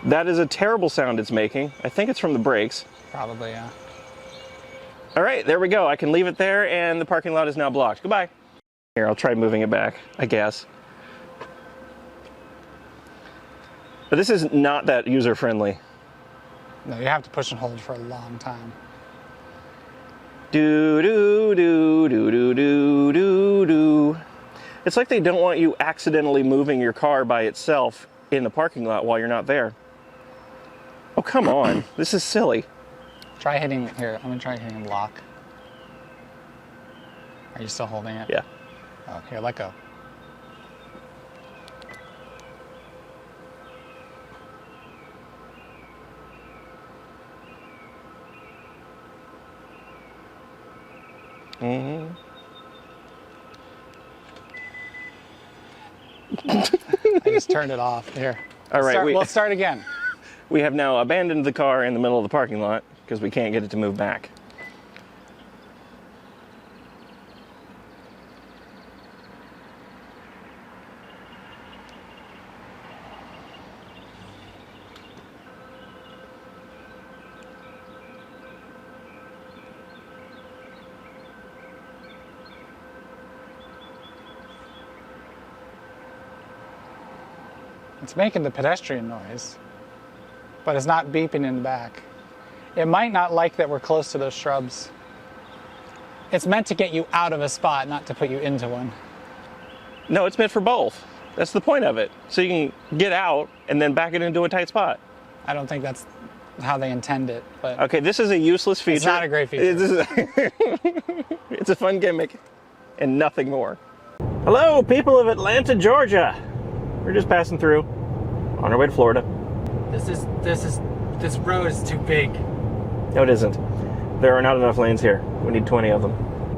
That is a terrible sound it's making. I think it's from the brakes. Probably, yeah. All right, there we go. I can leave it there, and the parking lot is now blocked. Goodbye. Here, I'll try moving it back, I guess. But this is not that user-friendly. No, you have to push and hold for a long time. Do-do-do-do-do-do-do. It's like they don't want you accidentally moving your car by itself in the parking lot while you're not there. Oh, come on. This is silly. Try hitting, here, I'm gonna try hitting lock. Are you still holding it? Yeah. Oh, here, let go. Mm-hmm. I just turned it off. Here. All right, We'll start again. We have now abandoned the car in the middle of the parking lot because we can't get it to move back. It's making the pedestrian noise, but it's not beeping in the back. It might not like that we're close to those shrubs. It's meant to get you out of a spot, not to put you into one. No, it's meant for both. That's the point of it. So you can get out and then back it into a tight spot. I don't think that's how they intend it, but Okay, this is a useless feature. it's not a great feature. It's a fun gimmick and nothing more. Hello, people of Atlanta, Georgia. We're just passing through on our way to Florida. This road is too big. No, it isn't. There are not enough lanes here. We need 20 of them.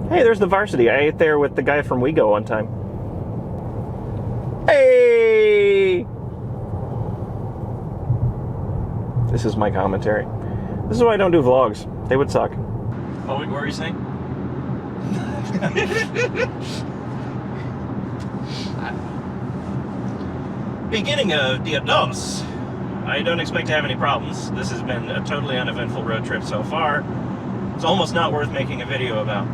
Hey, there's the Varsity. I ate there with the guy from WeGo one time. Hey! This is my commentary. This is why I don't do vlogs. They would suck. Oh, what were you saying? Beginning of Dia Dos. I don't expect to have any problems. This has been a totally uneventful road trip so far. It's almost not worth making a video about.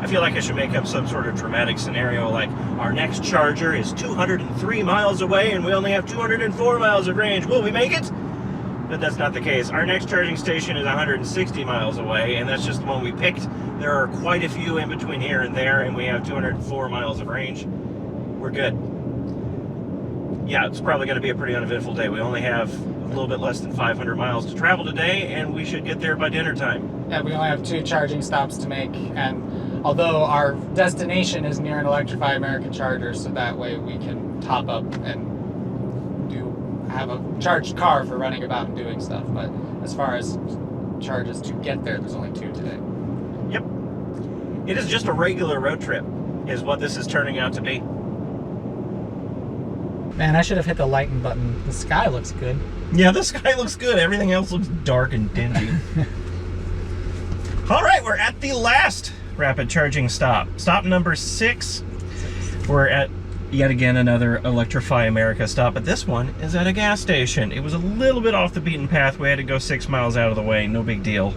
I feel like I should make up some sort of dramatic scenario like, our next charger is 203 miles away and we only have 204 miles of range. Will we make it? But that's not the case. Our next charging station is 160 miles away, and that's just the one we picked. There are quite a few in between here and there, and we have 204 miles of range. We're good. Yeah, it's probably going to be a pretty uneventful day. We only have a little bit less than 500 miles to travel today, and we should get there by dinner time. Yeah, we only have 2 charging stops to make, and although our destination is near an Electrify America charger, so that way we can top up and have a charged car for running about and doing stuff. But as far as charges to get there, there's only 2 today. Yep. It is just a regular road trip, is what this is turning out to be. Man, I should have hit the lighten button. The sky looks good. Yeah, the sky looks good. Everything else looks dark and dingy. All right, we're at the last rapid charging stop. Stop number 6. We're at yet again another Electrify America stop, but this one is at a gas station. It was a little bit off the beaten path. We had to go 6 miles out of the way. No big deal,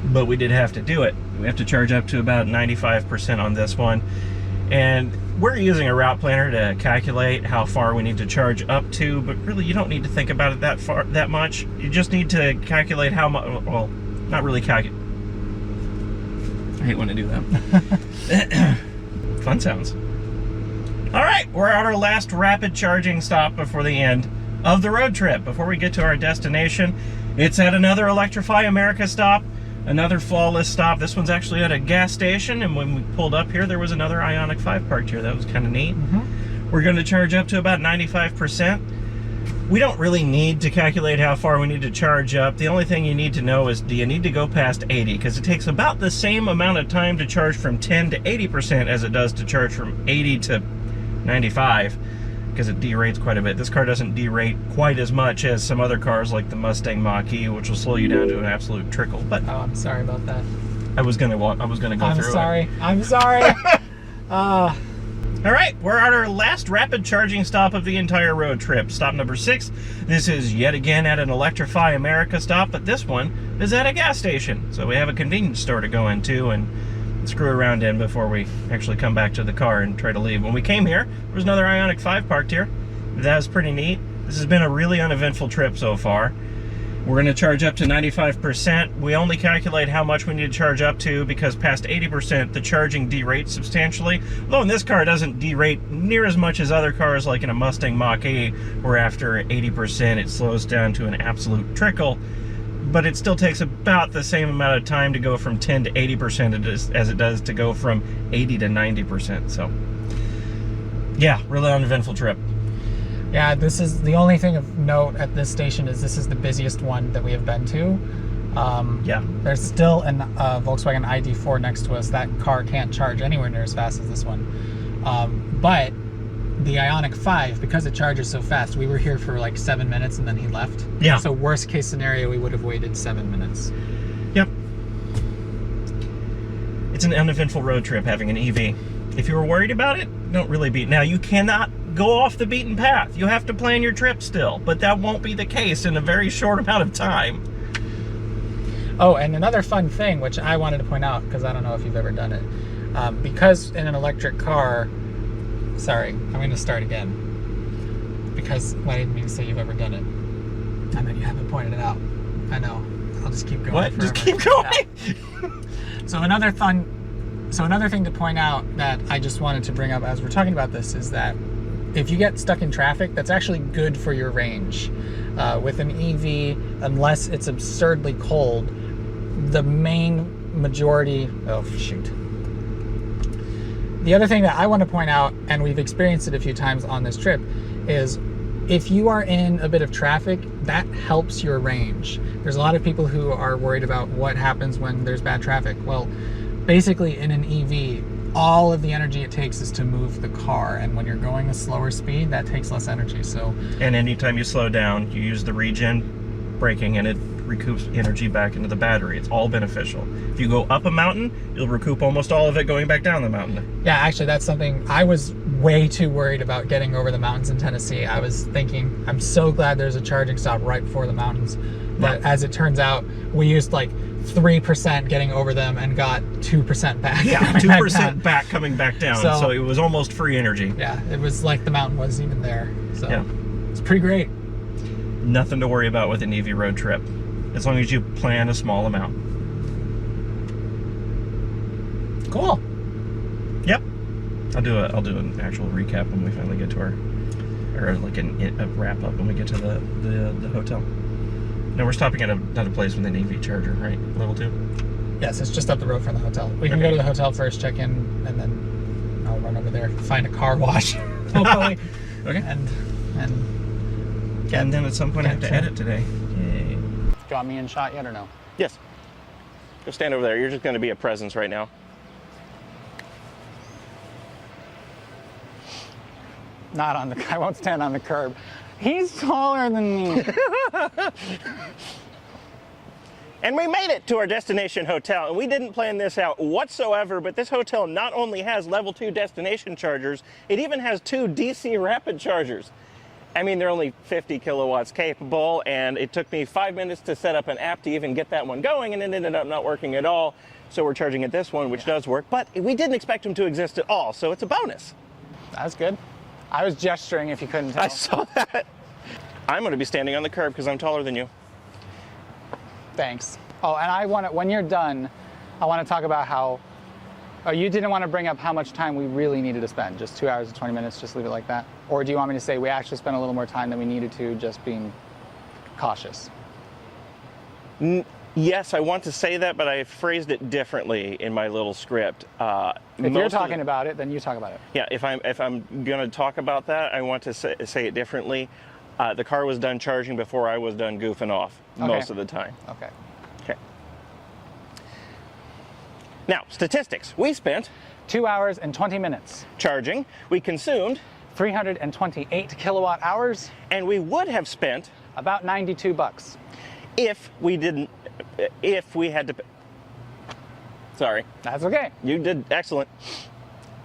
but we did have to do it. We have to charge up to about 95% on this one, and we're using a route planner to calculate how far we need to charge up to, but really you don't need to think about it that much. You just need to calculate how much, well, not really calculate. I hate when I do that. Fun sounds. All right, we're at our last rapid charging stop before the end of the road trip. Before we get to our destination, it's at another Electrify America stop, another flawless stop. This one's actually at a gas station, and when we pulled up here, there was another Ioniq 5 parked here. That was kind of neat. We're going to charge up to about 95%. We don't really need to calculate how far we need to charge up. The only thing you need to know is, do you need to go past 80? Because it takes about the same amount of time to charge from 10 to 80% as it does to charge from 80 to 95, because it derates quite a bit. This car doesn't derate quite as much as some other cars like the Mustang Mach-E, which will slow you down to an absolute trickle. But Oh, I'm sorry about that. I was gonna go through it. I'm sorry. All right, we're at our last rapid charging stop of the entire road trip. Stop number 6. This is yet again at an Electrify America stop, but this one is at a gas station. So we have a convenience store to go into and screw around in before we actually come back to the car and try to leave. When we came here, there was another Ioniq 5 parked here. That was pretty neat. This has been a really uneventful trip so far. We're going to charge up to 95%. We only calculate how much we need to charge up to because past 80%, the charging derates substantially. Although in this car, it doesn't derate near as much as other cars like in a Mustang Mach-E, where after 80%, it slows down to an absolute trickle. but it still takes about the same amount of time to go from 10 to 80% as it does to go from 80 to 90%. So, yeah, really uneventful trip. Yeah, this is the only thing of note at this station is this is the busiest one that we have been to. Yeah. There's still a Volkswagen ID4 next to us. That car can't charge anywhere near as fast as this one. But the Ioniq 5, because it charges so fast, we were here for like 7 minutes and then he left. Yeah. So worst case scenario, we would have waited 7 minutes. Yep. It's an uneventful road trip having an EV. If you were worried about it, don't really be. Now, you cannot go off the beaten path. You have to plan your trip still, but that won't be the case in a very short amount of time. Oh, and another fun thing, which I wanted to point out, because I don't know if you've ever done it. Because in an electric car, sorry, I'm going to start again. Because I didn't mean to say you've ever done it. And then you haven't pointed it out. I know. I'll just keep going. What? Forever. Just keep going? Yeah. So another thing to point out that I just wanted to bring up as we're talking about this is that if you get stuck in traffic, that's actually good for your range. With an EV, unless it's absurdly cold, the main majority, oh shoot. The other thing that I want to point out, and we've experienced it a few times on this trip, is if you are in a bit of traffic, that helps your range. There's a lot of people who are worried about what happens when there's bad traffic. Well, basically in an EV, all of the energy it takes is to move the car, and when you're going a slower speed, that takes less energy. So, and anytime you slow down, you use the regen braking and it recoups energy back into the battery. It's all beneficial. If you go up a mountain, you'll recoup almost all of it going back down the mountain. yeah, actually that's something I was way too worried about getting over the mountains in Tennessee. I was thinking, I'm so glad there's a charging stop right before the mountains. But as it turns out, we used like 3% getting over them and got 2% back. Yeah, 2% back coming back down. So it was almost free energy. Yeah, it was like the mountain wasn't even there. So yeah, it's pretty great. Nothing to worry about with an EV road trip, as long as you plan a small amount. Cool. Yep. I'll do an actual recap when we finally get to or like a wrap up when we get to the hotel. No, we're stopping at another place with an EV charger, right? Level 2? Yes, it's just up the road from the hotel. We can go to the hotel first, check in, and then I'll run over there, find a car wash, hopefully. Okay. And then at some point I have to edit today. Yay. Got me in shot yet or no? Yes. Go stand over there. You're just going to be a presence right now. Not on the, I won't stand on the curb. He's taller than me. And we made it to our destination hotel, and we didn't plan this out whatsoever, but this hotel not only has level 2 destination chargers, it even has 2 DC rapid chargers. I mean, they're only 50 kilowatts capable, and it took me 5 minutes to set up an app to even get that one going, and it ended up not working at all. So we're charging at this one, which does work, but we didn't expect them to exist at all, so it's a bonus. That's good. I was gesturing if you couldn't tell. I saw that. I'm going to be standing on the curb because I'm taller than you. Thanks. Oh, and I want to, when you're done, I want to talk about how, oh, you didn't want to bring up how much time we really needed to spend, just 2 hours and 20 minutes, just leave it like that? Or do you want me to say we actually spent a little more time than we needed to, just being cautious? Yes, I want to say that, but I phrased it differently in my little script. If you're talking about it, then you talk about it. Yeah, if I'm going to talk about that, I want to say it differently. The car was done charging before I was done goofing off most of the time. Okay. Okay. Now, statistics. We spent 2 hours and 20 minutes. Charging. We consumed 328 kilowatt hours. And we would have spent about $92 if we had to. Sorry. That's okay. You did excellent.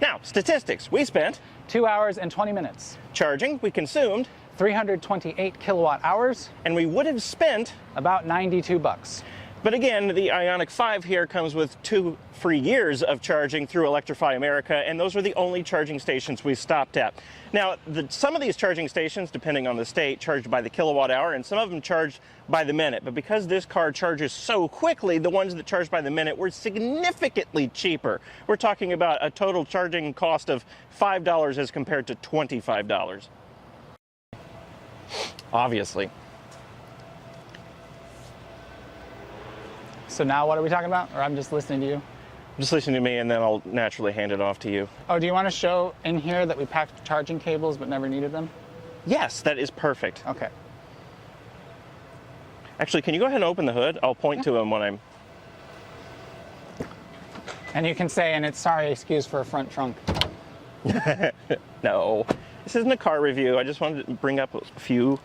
Now, statistics. We spent 2 hours and 20 minutes. Charging. We consumed 328 kilowatt hours. And we would have spent about $92. But again, the Ioniq 5 here comes with 2 free years of charging through Electrify America, and those were the only charging stations we stopped at. Now, some of these charging stations, depending on the state, charged by the kilowatt hour, and some of them charged by the minute. But because this car charges so quickly, the ones that charge by the minute were significantly cheaper. We're talking about a total charging cost of $5 as compared to $25. Obviously. So now what are we talking about? Or I'm just listening to you? Just listen to me and then I'll naturally hand it off to you. Oh, do you want to show in here that we packed charging cables but never needed them? Yes, that is perfect. Okay. Actually, can you go ahead and open the hood? I'll point to him when I'm... And you can say, and it's sorry excuse for a front trunk. No, this isn't a car review. I just wanted to bring up a few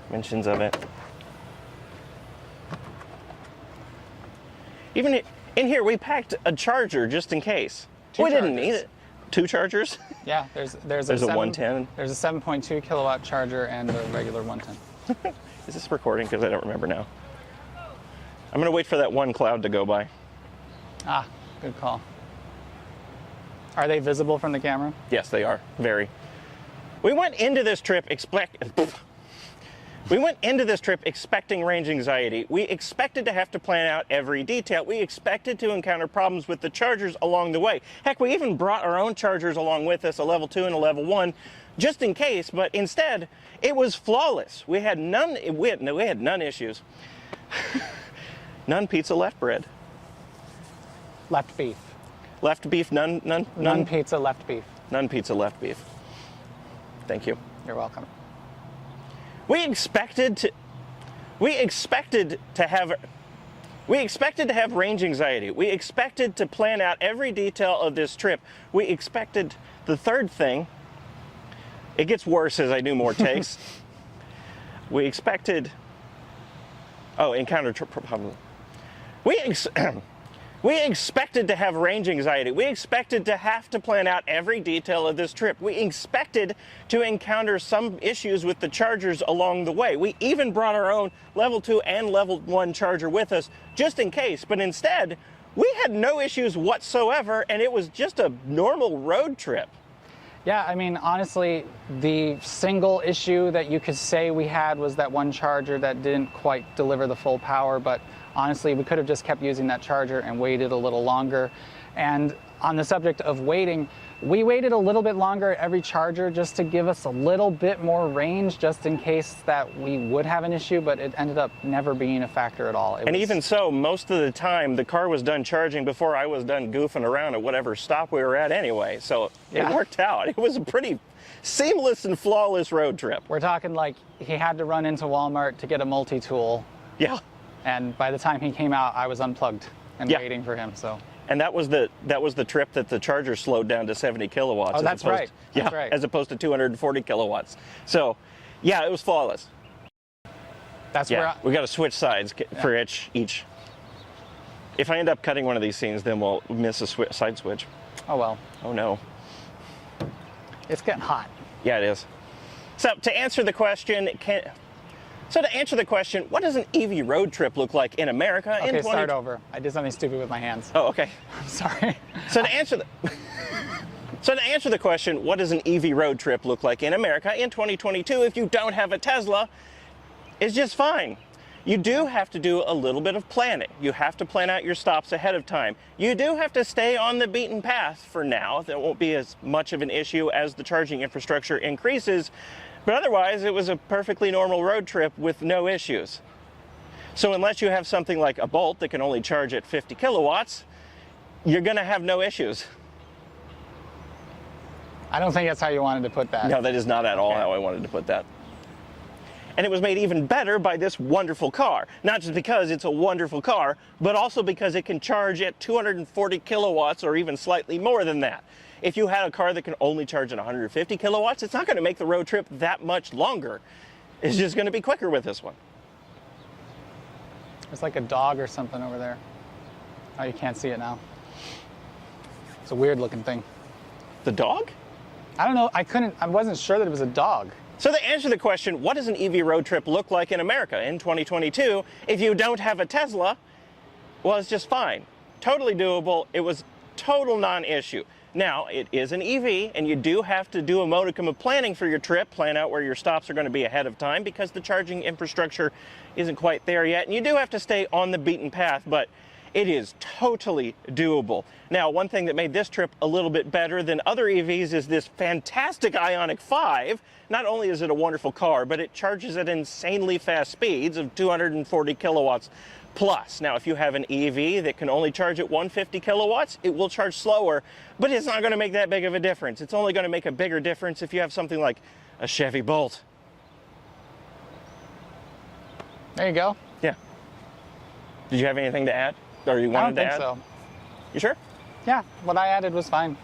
mentions of it. Even in here, we packed a charger just in case. We didn't need it. 2 chargers? Yeah, there's a 110. There's a 7.2 kilowatt charger and a regular 110. Is this recording? Because I don't remember now. I'm going to wait for that one cloud to go by. Ah, good call. Are they visible from the camera? Yes, they are. Very. We went into this trip expecting range anxiety. We expected to have to plan out every detail. We expected to encounter problems with the chargers along the way. Heck, we even brought our own chargers along with us, a level 2 and a level 1, just in case, but instead, it was flawless. We had none issues. None pizza, left bread. Left beef. Left beef, none Pizza, left beef. None pizza, left beef. Thank you. You're welcome. We expected to have range anxiety. We expected to plan out every detail of this trip. We expected the third thing. It gets worse as I do more takes. We expected, encounter problem. We expected to have range anxiety. We expected to have to plan out every detail of this trip. We expected to encounter some issues with the chargers along the way. We even brought our own level 2 and level 1 charger with us just in case, but instead, we had no issues whatsoever and it was just a normal road trip. Yeah, I mean, honestly, the single issue that you could say we had was that one charger that didn't quite deliver the full power, but honestly, we could have just kept using that charger and waited a little longer. And on the subject of waiting, we waited a little bit longer at every charger just to give us a little bit more range, just in case that we would have an issue, but it ended up never being a factor at all. Even so, most of the time, the car was done charging before I was done goofing around at whatever stop we were at anyway, so it worked out. It was a pretty seamless and flawless road trip. We're talking like he had to run into Walmart to get a multi-tool. Yeah. And by the time he came out, I was unplugged and waiting for him, so. And that was the trip that the charger slowed down to 70 kilowatts. Oh, that's right. Yeah, that's right. As opposed to 240 kilowatts. So, yeah, it was flawless. That's where we got to switch sides for each. If I end up cutting one of these scenes, then we'll miss a side switch. Oh well. Oh no. It's getting hot. Yeah, it is. So to answer the question, what does an EV road trip look like in America? Okay, start over. I did something stupid with my hands. Oh, okay. I'm sorry. So to answer the question, what does an EV road trip look like in America in 2022 if you don't have a Tesla, is just fine. You do have to do a little bit of planning. You have to plan out your stops ahead of time. You do have to stay on the beaten path for now. There won't be as much of an issue as the charging infrastructure increases. But otherwise, it was a perfectly normal road trip with no issues. So unless you have something like a Bolt that can only charge at 50 kilowatts, you're going to have no issues. I don't think that's how you wanted to put that. No, that is not at all how I wanted to put that. And it was made even better by this wonderful car. Not just because it's a wonderful car, but also because it can charge at 240 kilowatts or even slightly more than that. If you had a car that can only charge at 150 kilowatts, it's not going to make the road trip that much longer. It's just going to be quicker with this one. There's like a dog or something over there. Oh, you can't see it now. It's a weird looking thing. The dog? I don't know. I wasn't sure that it was a dog. So to answer the question, what does an EV road trip look like in America in 2022 if you don't have a Tesla? Well, it's just fine. Totally doable. It was total non-issue. Now, it is an EV, and you do have to do a modicum of planning for your trip, plan out where your stops are going to be ahead of time because the charging infrastructure isn't quite there yet, and you do have to stay on the beaten path, but it is totally doable. Now, one thing that made this trip a little bit better than other EVs is this fantastic Ioniq 5. Not only is it a wonderful car, but it charges at insanely fast speeds of 240 kilowatts plus. Now, if you have an EV that can only charge at 150 kilowatts, it will charge slower, but it's not going to make that big of a difference. It's only going to make a bigger difference if you have something like a Chevy Bolt. There you go. Yeah. Did you have anything to add? Or you wanted to add? I don't think so. You sure? Yeah, what I added was fine.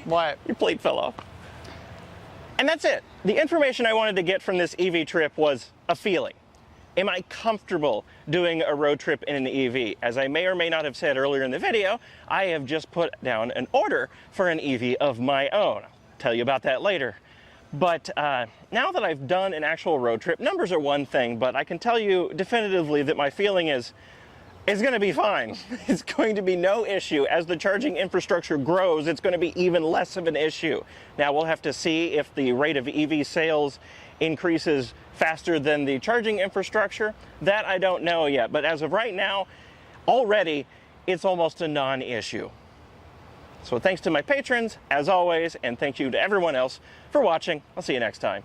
What? Your plate fell off. And that's it. The information I wanted to get from this EV trip was a feeling. Am I comfortable doing a road trip in an EV? As I may or may not have said earlier in the video, I have just put down an order for an EV of my own. I'll tell you about that later. But now that I've done an actual road trip, numbers are one thing, but I can tell you definitively that my feeling is it's going to be fine. It's going to be no issue. As the charging infrastructure grows, it's going to be even less of an issue. Now, we'll have to see if the rate of EV sales increases faster than the charging infrastructure. That I don't know yet. But as of right now, already, it's almost a non-issue. So thanks to my patrons, as always, and thank you to everyone else for watching. I'll see you next time.